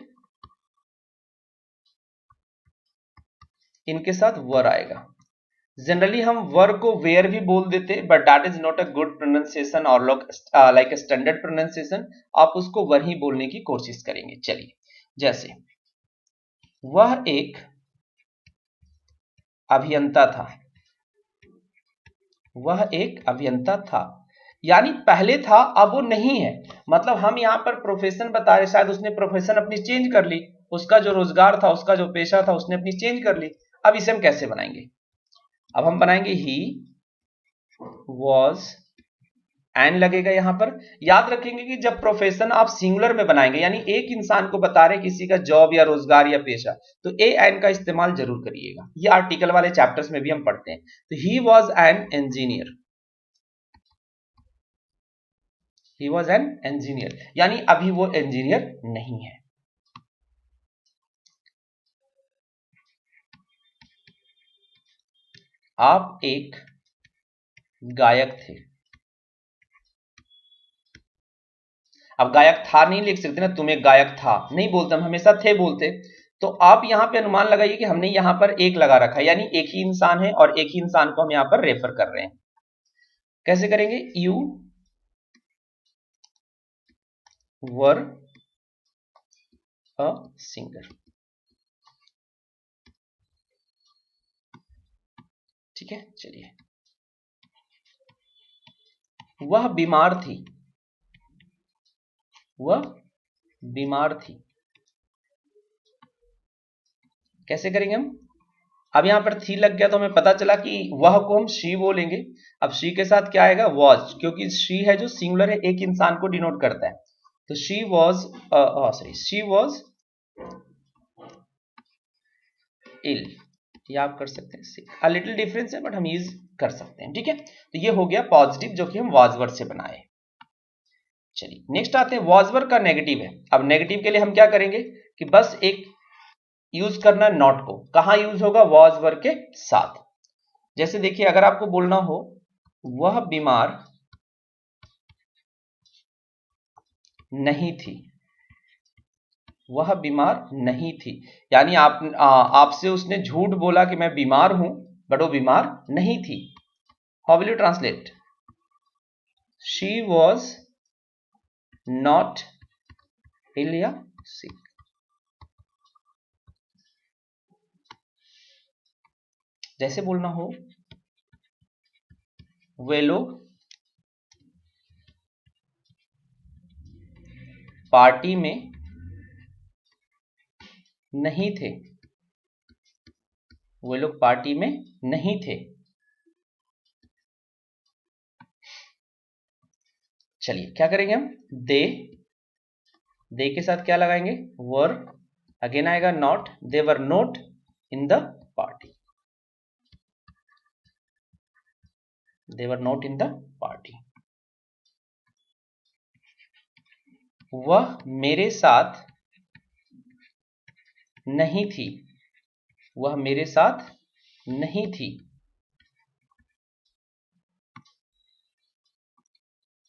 इनके साथ वर आएगा। जनरली हम वर को वेयर भी बोल देते, but that is not a good pronunciation और लाइक स्टैंडर्ड प्रोनाउंसिएशन, आप उसको वर ही बोलने की कोशिश करेंगे। चलिए, जैसे वह एक अभियंता था, वह एक अभियंता था, यानी पहले था अब वो नहीं है, मतलब हम यहां पर प्रोफेशन बता रहे, शायद उसने प्रोफेशन अपनी चेंज कर ली, उसका जो रोजगार था, उसका जो पेशा था, उसने अपनी चेंज कर ली। अब इसे हम कैसे बनाएंगे, अब हम बनाएंगे ही वॉज, एन लगेगा यहां पर। याद रखेंगे कि जब प्रोफेशन आप सिंगुलर में बनाएंगे, यानी एक इंसान को बता रहे किसी का जॉब या रोजगार या पेशा, तो ए एन का इस्तेमाल जरूर करिएगा। ये आर्टिकल वाले चैप्टर्स में भी हम पढ़ते हैं। तो he was an engineer, he was an engineer, यानी अभी वो इंजीनियर नहीं है। आप एक गायक थे, अब गायक था नहीं लिख सकते ना, तुम एक गायक था नहीं बोलते, हम हमेशा थे बोलते। तो आप यहां पे अनुमान लगाइए कि हमने यहां पर एक लगा रखा है, यानी एक ही इंसान है और एक ही इंसान को हम यहां पर रेफर कर रहे हैं। कैसे करेंगे, यू वर अ सिंगर, ठीक है। चलिए, वह बीमार थी, वह बीमार थी, कैसे करेंगे हम। अब यहां पर थी लग गया तो हमें पता चला कि वह को हम शी बोलेंगे। अब शी के साथ क्या आएगा, वॉज, क्योंकि शी है जो सिंगुलर है, एक इंसान को डिनोट करता है। तो she was sorry, she was ill, ये आप कर सकते हैं, लिटिल डिफरेंस है बट हम यूज कर सकते हैं, ठीक है। तो ये हो गया पॉजिटिव जो कि हम वॉज वर्ड से बनाए। चलिए नेक्स्ट आते हैं, वॉज वर्ड का नेगेटिव है। अब नेगेटिव के लिए हम क्या करेंगे कि बस एक यूज करना नॉट को, कहां यूज होगा, वॉज वर्ब के साथ। जैसे देखिए अगर आपको बोलना हो वह बीमार नहीं थी, वह बीमार नहीं थी, यानी आपसे उसने झूठ बोला कि मैं बीमार हूं, बट वो बीमार नहीं थी। How will you translate? She was not ill या सिक। जैसे बोलना हो वे लोग पार्टी में नहीं थे, वे लोग पार्टी में नहीं थे। चलिए क्या करेंगे हम, दे के साथ क्या लगाएंगे, वर, अगेन आएगा not, they were not in the party, they were not in the party. वह मेरे साथ नहीं थी, वह मेरे साथ नहीं थी।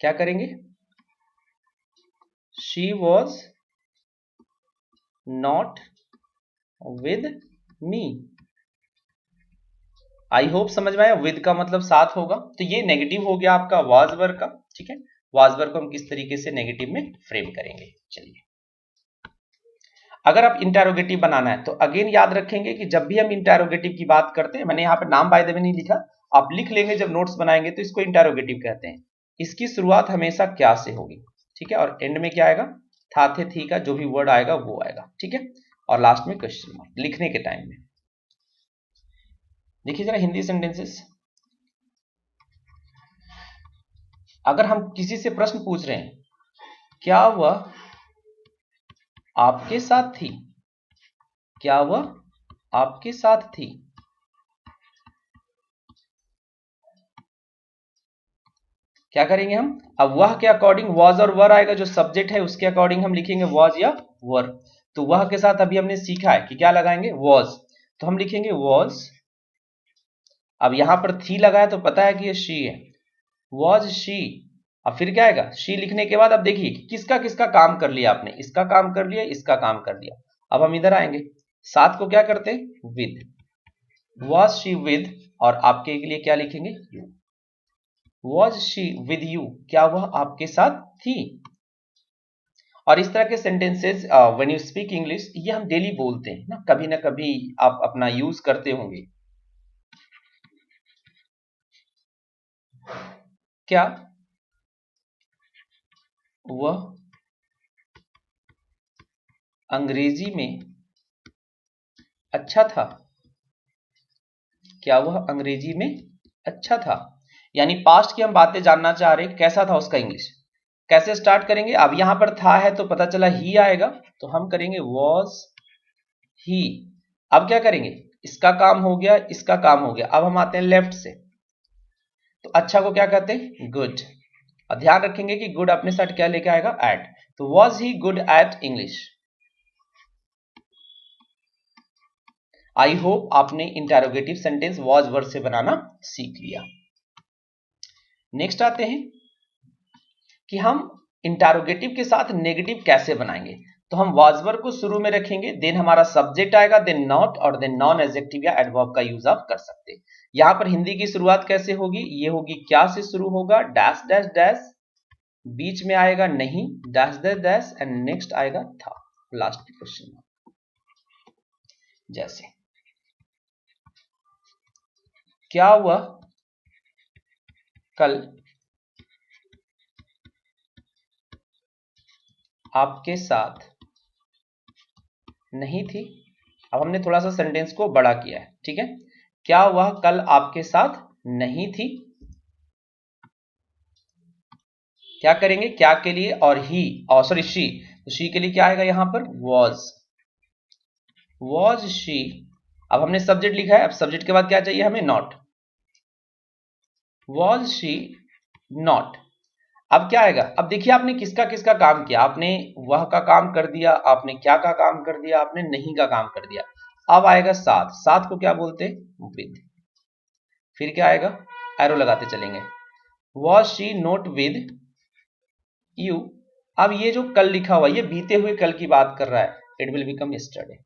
क्या करेंगे, she was not with me. I hope समझ में आया, विद का मतलब साथ होगा, तो ये नेगेटिव हो गया आपका वाज वर्ब का। ठीक है, वाज वर्ब को हम किस तरीके से नेगेटिव में फ्रेम करेंगे। चलिए अगर आप इंटेरोगेटिव बनाना है तो अगेन याद रखेंगे कि जब भी हम इंटेरोगेटिव की बात करते हैं, मैंने यहाँ पे नाम बाय द वे नहीं लिखा, आप लिख लेंगे जब नोट्स बनाएंगे, तो इसको इंटेरोगेटिव कहते हैं। इसकी शुरुआत हमेशा क्या से होगी, ठीक है, और एंड में क्या आएगा, था थे थी का जो भी वर्ड आएगा वो आएगा, ठीक है, और लास्ट में क्वेश्चन मार्क लिखने के टाइम में। देखिए जरा हिंदी सेंटेंसेस, अगर हम किसी से प्रश्न पूछ रहे हैं, क्या वह आपके साथ थी, क्या वह आपके साथ थी, क्या करेंगे हम, अब वह के अकॉर्डिंग वॉज और वर आएगा, जो सब्जेक्ट है उसके अकॉर्डिंग हम लिखेंगे वॉज या वर। तो वह के साथ अभी हमने सीखा है कि क्या लगाएंगे, वॉज, तो हम लिखेंगे वॉज। अब यहां पर थी लगाया तो पता है कि ये शी है, वॉज शी। अब फिर क्या आएगा, शी लिखने के बाद अब देखिए किसका किसका काम कर लिया आपने, इसका काम कर लिया, इसका काम कर लिया। अब हम इधर आएंगे, साथ को क्या करते हैं, विद, वॉज शी विद, और आपके लिए क्या लिखेंगे, you, was she with you, क्या वह आपके साथ थी। और इस तरह के sentences when you speak English, ये हम डेली बोलते हैं ना कभी आप अपना यूज करते होंगे। क्या वह अंग्रेजी में अच्छा था, क्या वह अंग्रेजी में अच्छा था, यानी पास्ट की हम बातें जानना चाह रहे हैं, कैसा था उसका इंग्लिश। कैसे स्टार्ट करेंगे, अब यहां पर था है तो पता चला ही आएगा, तो हम करेंगे वॉज ही। अब क्या करेंगे, इसका काम हो गया, इसका काम हो गया, अब हम आते हैं लेफ्ट से, तो अच्छा को क्या कहते हैं, गुड। और ध्यान रखेंगे कि गुड अपने साथ क्या लेके आएगा, एट, तो was he good at English. I hope आपने इंटेरोगेटिव सेंटेंस वॉज वर्ड से बनाना सीख लिया। नेक्स्ट आते हैं कि हम इंटेरोगेटिव के साथ नेगेटिव कैसे बनाएंगे। तो हम वॉज वर्ब को शुरू में रखेंगे, देन हमारा सब्जेक्ट आएगा, देन नॉट, और देन नॉन एडजेक्टिव या एडवर्ब का यूज आप कर सकते हैं। यहां पर हिंदी की शुरुआत कैसे होगी, ये होगी क्या से शुरू होगा, डैश डैश डैश, बीच में आएगा नहीं, dash dash dash, and next आएगा था, लास्ट क्वेश्चन। जैसे क्या वह कल आपके साथ नहीं थी। अब हमने थोड़ा सा सेंटेंस को बड़ा किया है, ठीक है, क्या वह कल आपके साथ नहीं थी। क्या करेंगे, क्या के लिए, और ही, और सॉरी शी, तो शी के लिए क्या आएगा यहां पर, वॉज शी। अब हमने सब्जेक्ट लिखा है, अब सब्जेक्ट के बाद क्या चाहिए हमें, नॉट, वॉज शी नॉट। अब क्या आएगा, अब देखिए आपने किसका किसका काम किया, आपने वह का काम कर दिया, आपने क्या का काम कर दिया, आपने नहीं का काम कर दिया। अब आएगा साथ, साथ को क्या बोलते हैं विद। फिर क्या आएगा, एरो लगाते चलेंगे, was she note with you. अब ये जो कल लिखा हुआ ये बीते हुए कल की बात कर रहा है, इट विल बिकम यस्टरडे।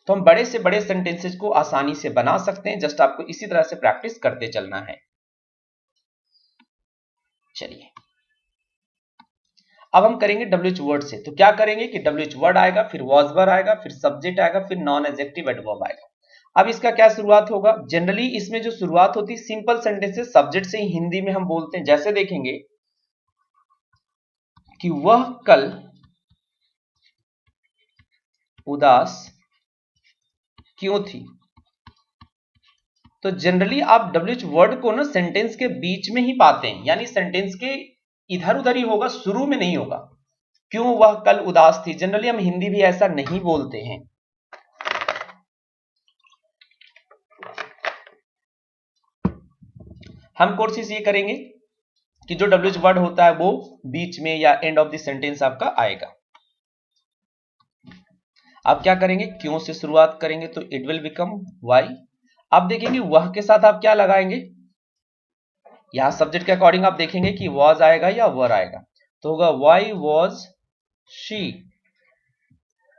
तो हम बड़े से बड़े सेंटेंसेस को आसानी से बना सकते हैं, जस्ट आपको इसी तरह से प्रैक्टिस करते चलना है। चलिए अब हम करेंगे WH वर्ड से। तो क्या करेंगे कि WH वर्ड आएगा, फिर वॉज वर आएगा, फिर सब्जेक्ट आएगा, फिर नॉन एडजेक्टिव एडवर्ब आएगा। अब इसका क्या शुरुआत होगा, जनरली इसमें जो शुरुआत होती है सिंपल सेंटेंसेस सब्जेक्ट से ही हिंदी में हम बोलते हैं। जैसे देखेंगे कि वह कल उदास क्यों थी। तो जनरली आप WH वर्ड को ना सेंटेंस के बीच में ही पाते हैं, यानी सेंटेंस के इधर उधर ही होगा, शुरू में नहीं होगा। क्यों वह कल उदास थी, जनरली हम हिंदी भी ऐसा नहीं बोलते हैं। हम कोशिश ये करेंगे कि जो WH वर्ड होता है वो बीच में या एंड ऑफ द सेंटेंस आपका आएगा। आप क्या करेंगे, क्यों से शुरुआत करेंगे तो इट विल बिकम वाई। आप देखेंगे वह के साथ आप क्या लगाएंगे, यहां सब्जेक्ट के अकॉर्डिंग आप देखेंगे कि वॉज आएगा या वर आएगा, तो होगा वाई वॉज शी।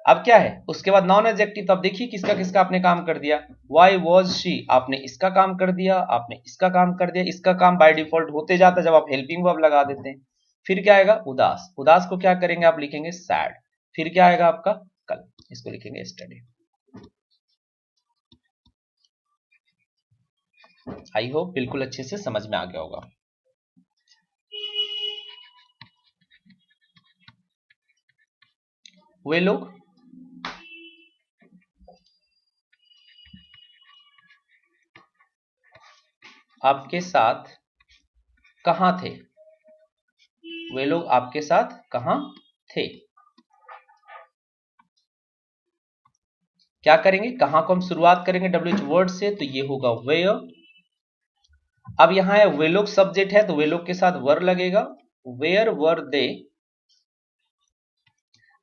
अब क्या है उसके बाद नॉन एडजेक्टिव, तो अब देखिए किसका किसका आपने काम कर दिया, वाई वॉज शी आपने इसका काम कर दिया, आपने इसका काम कर दिया, इसका काम बाय डिफॉल्ट होते जाता है जब आप हेल्पिंग वर्ब लगा देते हैं। फिर क्या आएगा उदास, उदास को क्या करेंगे आप लिखेंगे सैड। फिर क्या आएगा आपका कल, इसको लिखेंगे यस्टरडे। आई होप बिल्कुल अच्छे से समझ में आ गया होगा। वे लोग आपके साथ कहां थे, वे लोग आपके साथ कहां थे। क्या करेंगे, कहां को हम शुरुआत करेंगे WH वर्ड से, तो ये होगा वेयर। अब यहां है वे लोग सब्जेक्ट है तो वे लोग के साथ वर लगेगा, वेयर वर दे।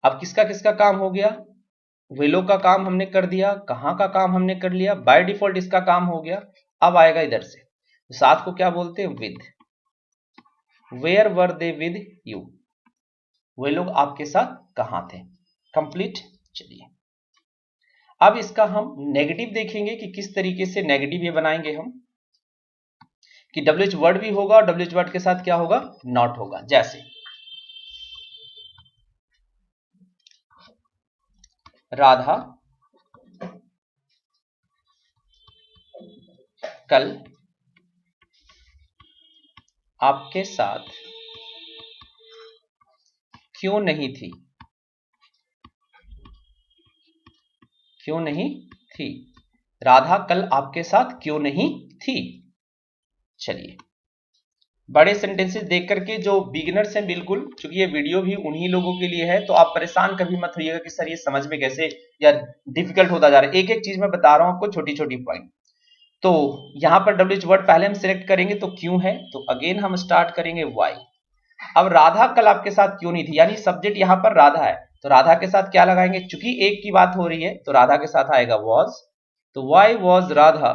अब किसका किसका काम हो गया, वे लोग का काम हमने कर दिया, कहां का काम हमने कर लिया, बाय डिफॉल्ट इसका काम हो गया। अब आएगा इधर से, तो साथ को क्या बोलते हैं with, where were they with you, वे लोग आपके साथ कहां थे। कंप्लीट। चलिए अब इसका हम नेगेटिव देखेंगे कि किस तरीके से नेगेटिव ये बनाएंगे हम, कि WH वर्ड भी होगा और WH वर्ड के साथ क्या होगा नॉट होगा। जैसे राधा कल आपके साथ क्यों नहीं थी, क्यों नहीं थी, राधा कल आपके साथ क्यों नहीं थी। चलिए बड़े सेंटेंसेस देख करके जो बिगिनर्स हैं, बिल्कुल क्योंकि ये वीडियो भी उन्हीं लोगों के लिए है, तो आप परेशान कभी मत होइएगा कि सर ये समझ में कैसे या डिफिकल्ट होता जा रहा है। एक एक चीज मैं बता रहा हूं आपको, छोटी छोटी पॉइंट। तो यहां पर WH वर्ड पहले हम सिलेक्ट करेंगे तो क्यों है, तो अगेन हम स्टार्ट करेंगे वाई। अब राधा कल आपके साथ क्यों नहीं थी, यानी सब्जेक्ट यहां पर राधा है, तो राधा के साथ क्या लगाएंगे, चूंकि एक की बात हो रही है तो राधा के साथ आएगा वॉज, तो वाई वॉज राधा।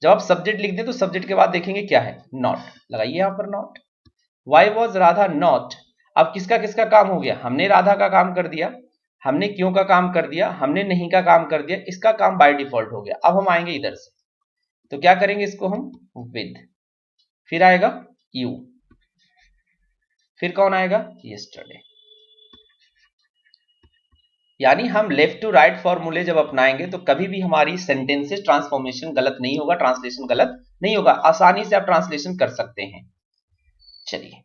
जब आप सब्जेक्ट लिख दें तो सब्जेक्ट के बाद देखेंगे क्या है नॉट, लगाइए यहां पर not, why was Radha not. अब किसका किसका काम हो गया, हमने राधा का काम कर दिया, हमने क्यों का काम कर दिया, हमने नहीं का काम कर दिया, इसका काम बाय डिफॉल्ट हो गया। अब हम आएंगे इधर से, तो क्या करेंगे इसको हम विद, फिर आएगा यू, फिर कौन आएगा यस्टरडे। यानी हम लेफ्ट टू राइट फॉर्मूले जब अपनाएंगे तो कभी भी हमारी सेंटेंसेस ट्रांसफॉर्मेशन गलत नहीं होगा, ट्रांसलेशन गलत नहीं होगा, आसानी से आप ट्रांसलेशन कर सकते हैं। चलिए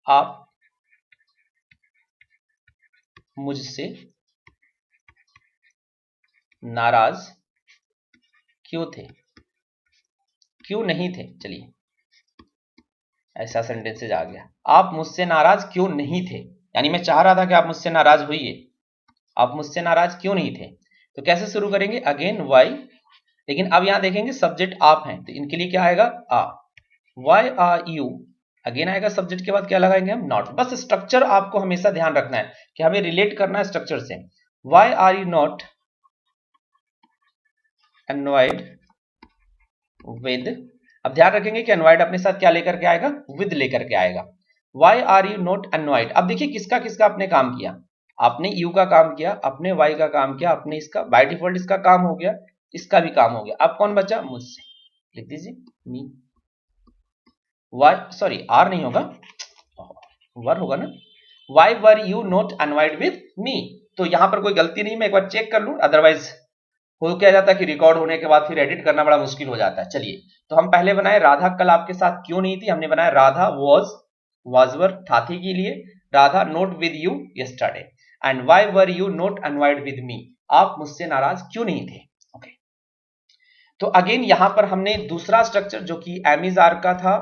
आप मुझसे नाराज क्यों थे, क्यों नहीं थे। चलिए ऐसा सेंटेंसेज आ गया, आप मुझसे नाराज क्यों नहीं थे, यानी मैं चाह रहा था कि आप मुझसे नाराज होइए, आप मुझसे नाराज क्यों नहीं थे। तो कैसे शुरू करेंगे, अगेन वाई लेकिन अब यहां देखेंगे सब्जेक्ट आप हैं, तो इनके लिए क्या आएगा? आ। वाई आर यू, अगेन आएगा सब्जेक्ट के बाद क्या लगाएंगे हम? नॉट। बस स्ट्रक्चर आपको हमेशा ध्यान रखना है कि हमें रिलेट करना है स्ट्रक्चर से। Why are you not annoyed with, अब ध्यान रखेंगे कि अनॉयड अपने साथ क्या लेकर के आएगा? विद लेकर के आएगा। Why are you not annoyed, अब देखिए किसका किसका आपने काम किया। आपने यू का काम किया, अपने वाई का काम किया, अपने इसका बाय डिफॉल्ट इसका काम हो गया, इसका भी काम हो गया। अब कौन बचा? मुझसे। लिख दीजिए मी। वाई, सॉरी आर नहीं होगा, वर होगा ना। Why were you not annoyed with me, तो यहां पर कोई गलती नहीं, मैं एक बार चेक कर लूं, अदरवाइज हो क्या जाता है कि रिकॉर्ड होने के बाद फिर एडिट करना बड़ा मुश्किल हो जाता है। चलिए, तो हम पहले बनाए राधा कल आपके साथ क्यों नहीं थी, हमने बनाया राधा वाज था थी के लिए, Radha note with you yesterday, and why were you not annoyed with me, आप मुझसे नाराज क्यों नहीं थे। ओके, तो अगेन यहां पर हमने दूसरा स्ट्रक्चर जो कि एमिजार का था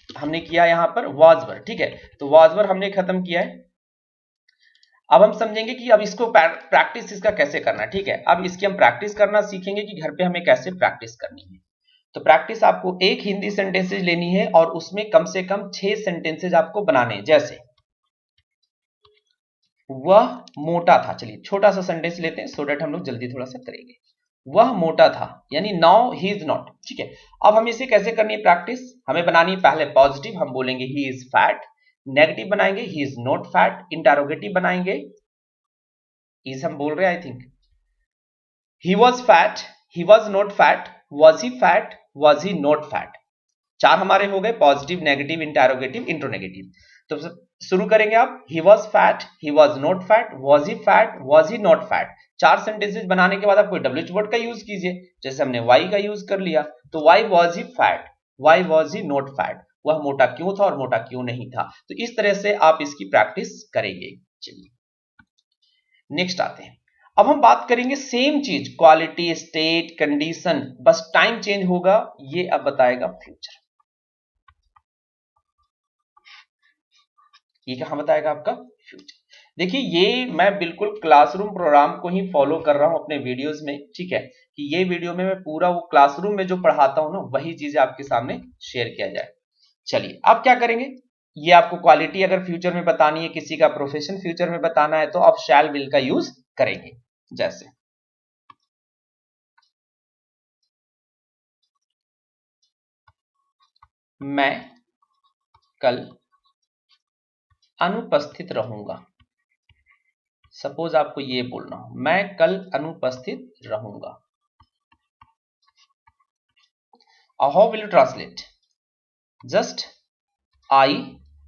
हमने किया यहां पर वाजवर, ठीक है, तो वाजवर हमने खत्म किया है। अब हम समझेंगे कि अब इसको प्रैक्टिस इसका कैसे करना है, ठीक है। अब इसकी हम प्रैक्टिस करना सीखेंगे कि घर पे हमें कैसे प्रैक्टिस करनी है। तो प्रैक्टिस आपको एक हिंदी सेंटेंसेज लेनी है और उसमें कम से कम 6 सेंटेंसेज आपको बनाने हैं। जैसे वह मोटा था, चलिए छोटा सा सेंटेंस लेते हैं सो दैट हम लोग जल्दी थोड़ा सा करेंगे। वह मोटा था, यानी नाउ ही इज नॉट, ठीक है। अब हम इसे कैसे करनी है प्रैक्टिस, हमें बनानी है पहले पॉजिटिव, हम बोलेंगे ही इज फैट, नेगेटिव बनाएंगे he is not fat, interrogative बनाएंगे इज हम बोल रहे हैं I think, he was fat, he was not fat, was he fat, was he not fat. चार हमारे हो गए, पॉजिटिव, नेगेटिव, इंटरोगेटिव, इंट्रोनेगेटिव। तो शुरू करेंगे आप, he was fat, he was not fat, was he fat, was he not fat. चार sentences बनाने के बाद आप कोई डब्ल्यूएच वर्ड का यूज कीजिए, जैसे हमने वाई का यूज कर लिया, तो why was he fat, why was he not fat, वह मोटा क्यों था और मोटा क्यों नहीं था। तो इस तरह से आप इसकी प्रैक्टिस करेंगे। चलिए नेक्स्ट आते हैं। अब हम बात करेंगे सेम चीज, क्वालिटी, स्टेट, कंडीशन, बस टाइम चेंज होगा, ये अब बताएगा फ्यूचर। ये कहां बताएगा आपका? फ्यूचर। देखिए ये मैं बिल्कुल क्लासरूम प्रोग्राम को ही फॉलो कर रहा हूं अपने वीडियोस में, ठीक है, कि ये वीडियो में मैं पूरा वो क्लासरूम में जो पढ़ाता हूं ना वही चीजें आपके सामने शेयर किया जाए। चलिए अब क्या करेंगे, ये आपको क्वालिटी अगर फ्यूचर में बतानी है, किसी का प्रोफेशन फ्यूचर में बताना है, तो आप शैल विल का यूज करेंगे। जैसे मैं कल अनुपस्थित रहूंगा, सपोज आपको ये बोलना हो मैं कल अनुपस्थित रहूंगा, how will you translate? Just I.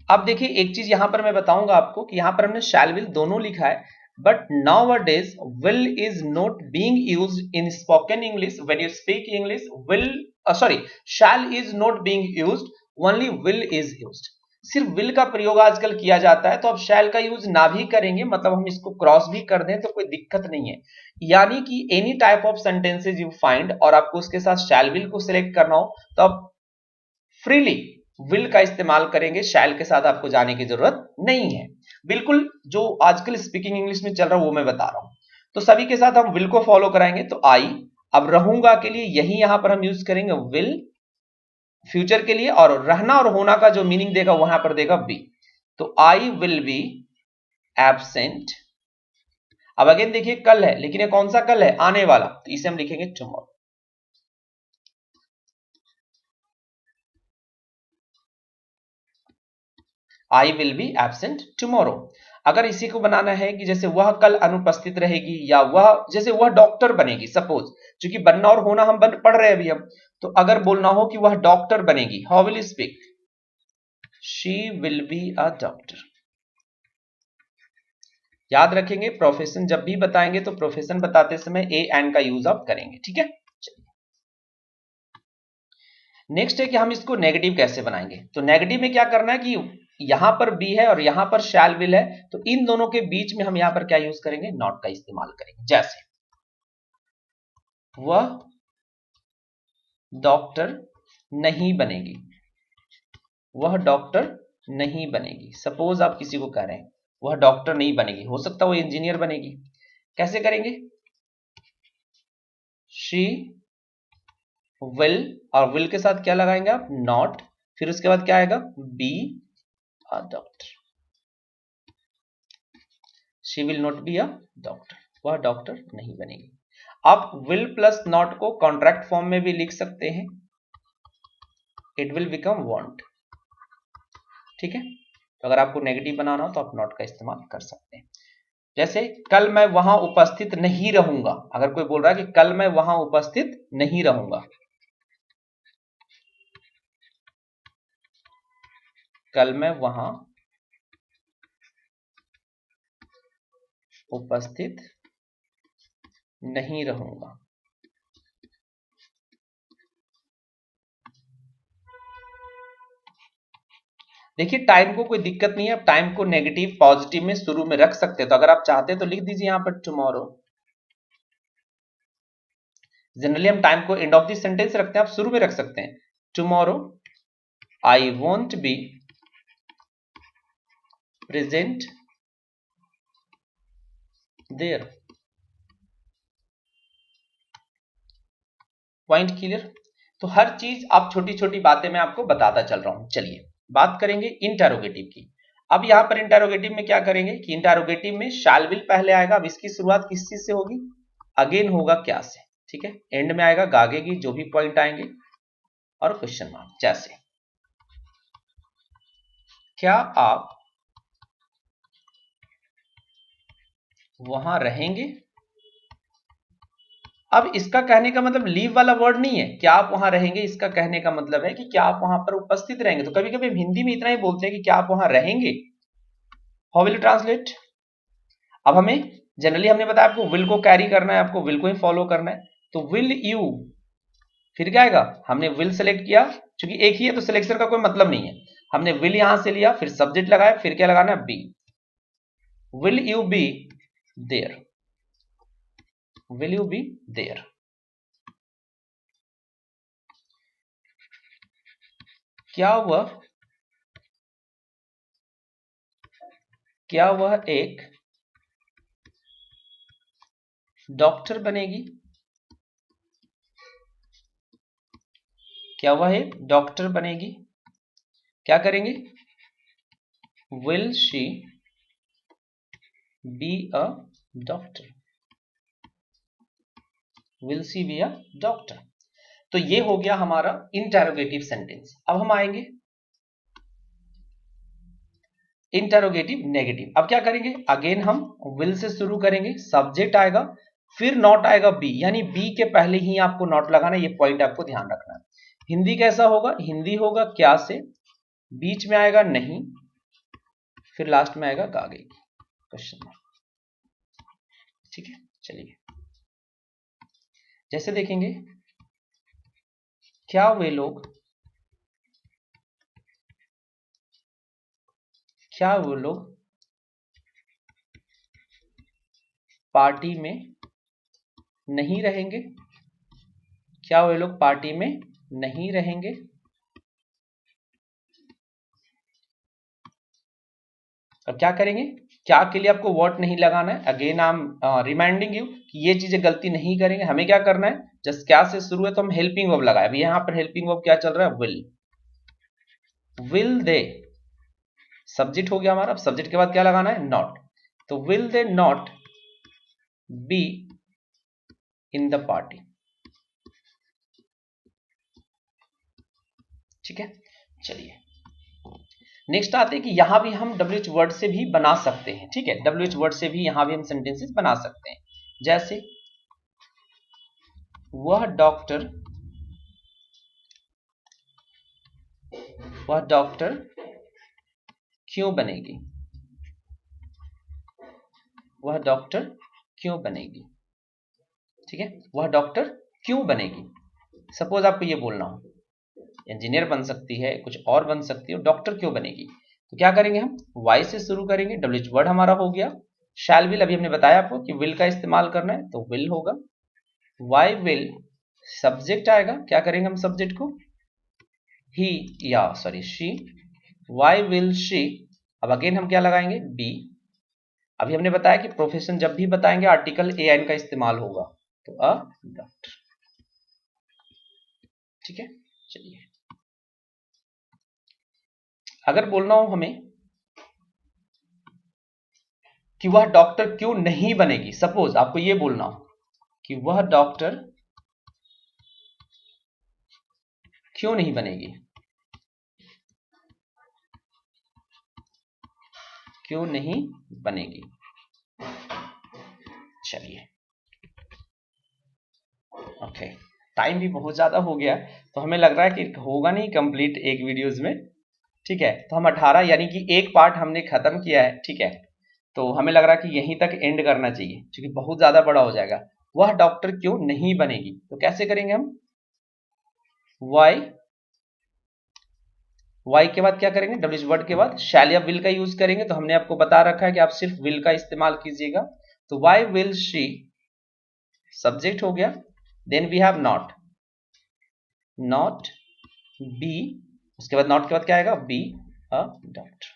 अब देखिए एक चीज यहां पर मैं बताऊंगा आपको कि यहां पर हमने शैल विल दोनों लिखा है, but nowadays will is not being used in spoken English. When you speak English will, sorry, shall is not being used, only will is used. सिर्फ विल का प्रयोग आजकल किया जाता है, तो अब शैल का यूज ना भी करेंगे, मतलब हम इसको क्रॉस भी कर दें तो कोई दिक्कत नहीं है। यानी कि any type of sentences you find और आपको उसके साथ शैल विल को सिलेक्ट करना हो तो आप फ्रीली विल का इस्तेमाल करेंगे, शैल के साथ आपको जाने की जरूरत नहीं है। बिल्कुल जो आजकल स्पीकिंग इंग्लिश में चल रहा है वो मैं बता रहा हूं, तो सभी के साथ हम विल को फॉलो कराएंगे। तो आई, अब रहूंगा के लिए यही यहां पर हम यूज करेंगे विल फ्यूचर के लिए, और रहना और होना का जो मीनिंग देगा वहां पर देगा बी, तो आई विल बी एब्सेंट। अब अगेन देखिए कल है, लेकिन ये कौन सा कल है? आने वाला, तो इसे हम लिखेंगे tomorrow. I will be absent tomorrow. अगर इसी को बनाना है कि जैसे वह कल अनुपस्थित रहेगी, या वह जैसे वह डॉक्टर बनेगी, सपोज, क्योंकि बनना और होना हम पढ़ रहे हैं अभी हम, तो अगर बोलना हो कि वह डॉक्टर बनेगी, how will you speak? She will B a doctor. याद रखेंगे प्रोफेशन जब भी बताएंगे तो प्रोफेशन बताते समय ए एंड का यूज आप करेंगे, ठीक है। नेक्स्ट है कि हम इसको नेगेटिव कैसे बनाएंगे। तो नेगेटिव में क्या करना है कि यहां पर बी है और यहां पर शैल विल है, तो इन दोनों के बीच में हम यहां पर क्या यूज करेंगे? नॉट का इस्तेमाल करेंगे। जैसे वह डॉक्टर नहीं बनेगी, वह डॉक्टर नहीं बनेगी। सपोज आप किसी को कह रहे हैं वह डॉक्टर नहीं बनेगी, हो सकता है वो इंजीनियर बनेगी। कैसे करेंगे? शी विल, और विल के साथ क्या लगाएंगे आप, नॉट, फिर उसके बाद क्या आएगा, be a doctor, she will not be a doctor, वह डॉक्टर नहीं बनेगी। आप विल प्लस नॉट को कॉन्ट्रैक्ट फॉर्म में भी लिख सकते हैं, इट विल बिकम वांट, ठीक है। तो अगर आपको नेगेटिव बनाना हो तो आप नॉट का इस्तेमाल कर सकते हैं। जैसे कल मैं वहां उपस्थित नहीं रहूंगा, अगर कोई बोल रहा है कि कल मैं वहां उपस्थित नहीं रहूंगा, कल मैं वहां उपस्थित नहीं रहूंगा, देखिए टाइम को कोई दिक्कत नहीं है, आप टाइम को नेगेटिव पॉजिटिव में शुरू में रख सकते हैं, तो अगर आप चाहते हैं तो लिख दीजिए यहां पर टुमारो। जनरली हम टाइम को एंड ऑफ द सेंटेंस रखते हैं, आप शुरू में रख सकते हैं, tomorrow I won't be present there. Point clear. तो हर चीज आप छोटी छोटी बातें मैं आपको बताता चल रहा हूं। चलिए बात करेंगे इंटरोगेटिव की। अब यहां पर इंटरोगेटिव में क्या करेंगे कि इंटरोगेटिव में शैल विल पहले आएगा। अब इसकी शुरुआत किस चीज से होगी, अगेन होगा क्या से, ठीक है। एंड में आएगा गागे की जो भी पॉइंट आएंगे और क्वेश्चन मार्क। जैसे क्या आप वहां रहेंगे, अब इसका कहने का मतलब लीव वाला वर्ड नहीं है, क्या आप वहां रहेंगे, इसका कहने का मतलब है कि क्या आप वहां पर उपस्थित रहेंगे। तो कभी कभी हिंदी में इतना ही बोलते हैं कि क्या आप वहां रहेंगे, हाउ विल यू ट्रांसलेट। अब हमें जनरली हमने बताया आपको विल को कैरी करना है, आपको विल को ही फॉलो करना है, तो विल यू, फिर क्या आएगा, हमने विल सेलेक्ट किया, क्योंकि एक ही है तो सिलेक्शन का कोई मतलब नहीं है, हमने विल यहां से लिया, फिर सब्जेक्ट लगाया, फिर क्या लगाना है, be, will you be there, will you be there. क्या वह एक डॉक्टर बनेगी, क्या वह एक डॉक्टर बनेगी, क्या करेंगे, will she be a doctor, will she be a doctor. तो ये हो गया हमारा इंटरोगेटिव सेंटेंस। अब हम आएंगे इंटरोगेटिव नेगेटिव। अब क्या करेंगे, अगेन हम विल से शुरू करेंगे, सब्जेक्ट आएगा, फिर नॉट आएगा बी, यानी बी के पहले ही आपको नॉट लगाना है, ये पॉइंट आपको ध्यान रखना है। हिंदी कैसा होगा, हिंदी होगा क्या से, बीच में आएगा नहीं, फिर लास्ट में आएगा गागे क्वेश्चन मार्क, ठीक है। चलिए जैसे देखेंगे, क्या वे लोग, क्या वो लोग पार्टी में नहीं रहेंगे, क्या वे लोग पार्टी में नहीं रहेंगे। अब क्या करेंगे, क्या के लिए आपको व्हाट नहीं लगाना है, again I am reminding you कि ये चीजें गलती नहीं करेंगे। हमें क्या करना है, जस्ट क्या से शुरू है तो हम हेल्पिंग वर्ब लगाए। अभी यहां पर हेल्पिंग वर्ब क्या चल रहा है, विल दे, सब्जेक्ट हो गया हमारा। अब सब्जेक्ट के बाद क्या लगाना है, नॉट, तो will they not be in the party, ठीक है। चलिए नेक्स्ट आते हैं कि यहां भी हम WH वर्ड से भी बना सकते हैं, ठीक है। WH वर्ड से भी यहां भी हम सेंटेंसेस बना सकते हैं। जैसे वह डॉक्टर क्यों बनेगी, वह डॉक्टर क्यों बनेगी, ठीक है। वह डॉक्टर क्यों बनेगी, सपोज आपको ये बोलना हो, इंजीनियर बन सकती है, कुछ और बन सकती है, डॉक्टर क्यों बनेगी, तो क्या करेंगे हम, वाई से शुरू करेंगे, WH वर्ड हमारा हो गया। शैल विल अभी हमने बताया आपको कि विल का इस्तेमाल करना है, तो विल होगा, वाई विल सब्जेक्ट आएगा, क्या करेंगे हम सब्जेक्ट को, ही या sorry she, why will she, अब अगेन हम क्या लगाएंगे, बी। अभी हमने बताया कि प्रोफेशन जब भी बताएंगे आर्टिकल एन का इस्तेमाल होगा, तो अ डॉक्टर। ठीक है, चलिए अगर बोलना हो हमें कि वह डॉक्टर क्यों नहीं बनेगी, सपोज आपको ये बोलना हो कि वह डॉक्टर क्यों नहीं बनेगी, क्यों नहीं बनेगी। चलिए ओके, टाइम भी बहुत ज्यादा हो गया तो हमें लग रहा है कि होगा नहीं कंप्लीट एक वीडियोस में। ठीक है, तो हम 18 यानी कि एक पार्ट हमने खत्म किया है। ठीक है, तो हमें लग रहा है कि यहीं तक एंड करना चाहिए क्योंकि बहुत ज्यादा बड़ा हो जाएगा। वह डॉक्टर क्यों नहीं बनेगी, तो कैसे करेंगे हम, वाई के बाद क्या करेंगे, डब्ल्यू वर्ड के बाद शैल या विल का यूज करेंगे। तो हमने आपको बता रखा है कि आप सिर्फ विल का इस्तेमाल कीजिएगा। तो वाई विल शी सब्जेक्ट हो गया, then we have not be, उसके बाद नॉट के बाद क्या आएगा, be a doctor.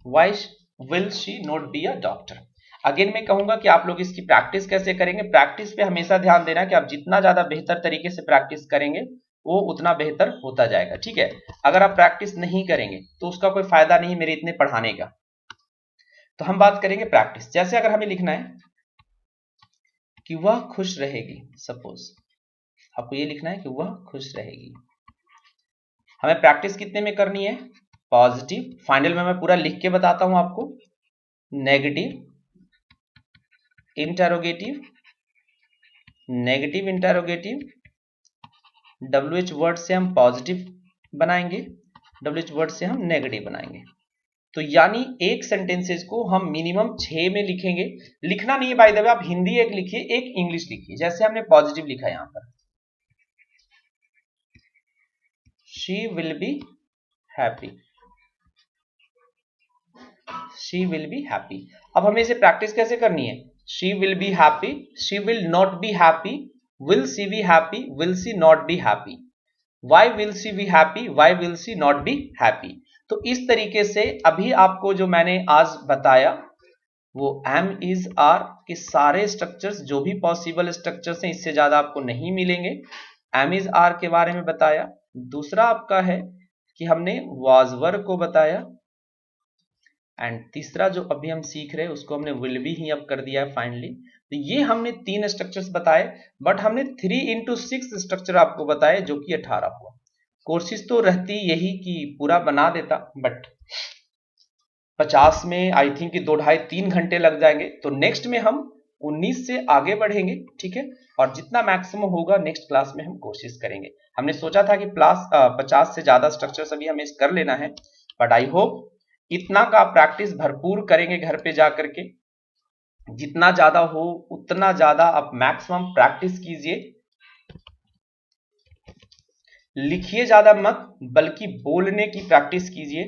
Why will she not be a doctor. Again मैं कहूंगा कि आप लोग इसकी प्रैक्टिस कैसे करेंगे। प्रैक्टिस पे हमेशा ध्यान देना कि आप जितना ज्यादा बेहतर तरीके से प्रैक्टिस करेंगे वो उतना बेहतर होता जाएगा। ठीक है, अगर आप प्रैक्टिस नहीं करेंगे तो उसका कोई फायदा नहीं मेरे इतने पढ़ाने का। तो हम बात करेंगे प्रैक्टिस। जैसे अगर हमें लिखना है कि वह खुश रहेगी, सपोज आपको ये लिखना है कि वह खुश रहेगी, हमें प्रैक्टिस कितने में करनी है, पॉजिटिव। फाइनल में मैं पूरा लिख के बताता हूं आपको, negative, interrogative, negative interrogative, WH word से हम पॉजिटिव बनाएंगे, WH वर्ड से हम नेगेटिव बनाएंगे। तो यानी एक सेंटेंसेस को हम मिनिमम 6 में लिखेंगे। लिखना नहीं है बाय द वे, आप हिंदी एक लिखिए, एक इंग्लिश लिखिए। जैसे हमने पॉजिटिव लिखा यहां पर, she will be happy, she will be happy. अब हमें इसे प्रैक्टिस कैसे करनी है, she will be happy, she will not be happy, will she be happy, will she not be happy, why will she be happy, why will she not be happy. तो इस तरीके से अभी आपको जो मैंने आज बताया वो एम इज आर के सारे स्ट्रक्चर्स, जो भी पॉसिबल स्ट्रक्चर्स हैं, इससे ज्यादा आपको नहीं मिलेंगे। एम इज आर के बारे में बताया। दूसरा आपका है कि हमने वाज वर्ब को बताया, एंड तीसरा जो अभी हम सीख रहे हैं उसको हमने विल बी ही अब कर दिया है फाइनली। तो ये हमने 3 स्ट्रक्चर्स बताए, बट हमने 3x6 स्ट्रक्चर आपको बताए जो कि 18 हुआ। कोशिश तो रहती यही कि पूरा बना देता, बट 50 में आई थिंक कि 2-2.5-3 घंटे लग जाएंगे। तो नेक्स्ट में हम 19 से आगे बढ़ेंगे। ठीक है, और जितना मैक्सिमम होगा नेक्स्ट क्लास में हम कोशिश करेंगे। हमने सोचा था कि 50 से ज्यादा स्ट्रक्चर्स अभी हमें कर लेना है, बट आई होप इतना का प्रैक्टिस भरपूर करेंगे घर पे जाकर के। जितना ज्यादा हो उतना ज्यादा आप मैक्सिमम प्रैक्टिस कीजिए। लिखिए ज्यादा मत, बल्कि बोलने की प्रैक्टिस कीजिए।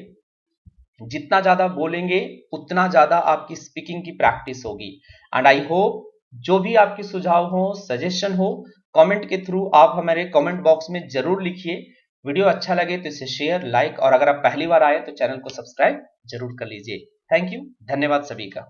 जितना ज्यादा बोलेंगे उतना ज्यादा आपकी स्पीकिंग की प्रैक्टिस होगी। एंड आई होप जो भी आपके सुझाव हो, सजेशन हो, कमेंट के थ्रू आप हमारे कमेंट बॉक्स में जरूर लिखिए। वीडियो अच्छा लगे तो इसे शेयर, लाइक, और अगर आप पहली बार आए तो चैनल को सब्सक्राइब जरूर कर लीजिए। थैंक यू, धन्यवाद सभी का।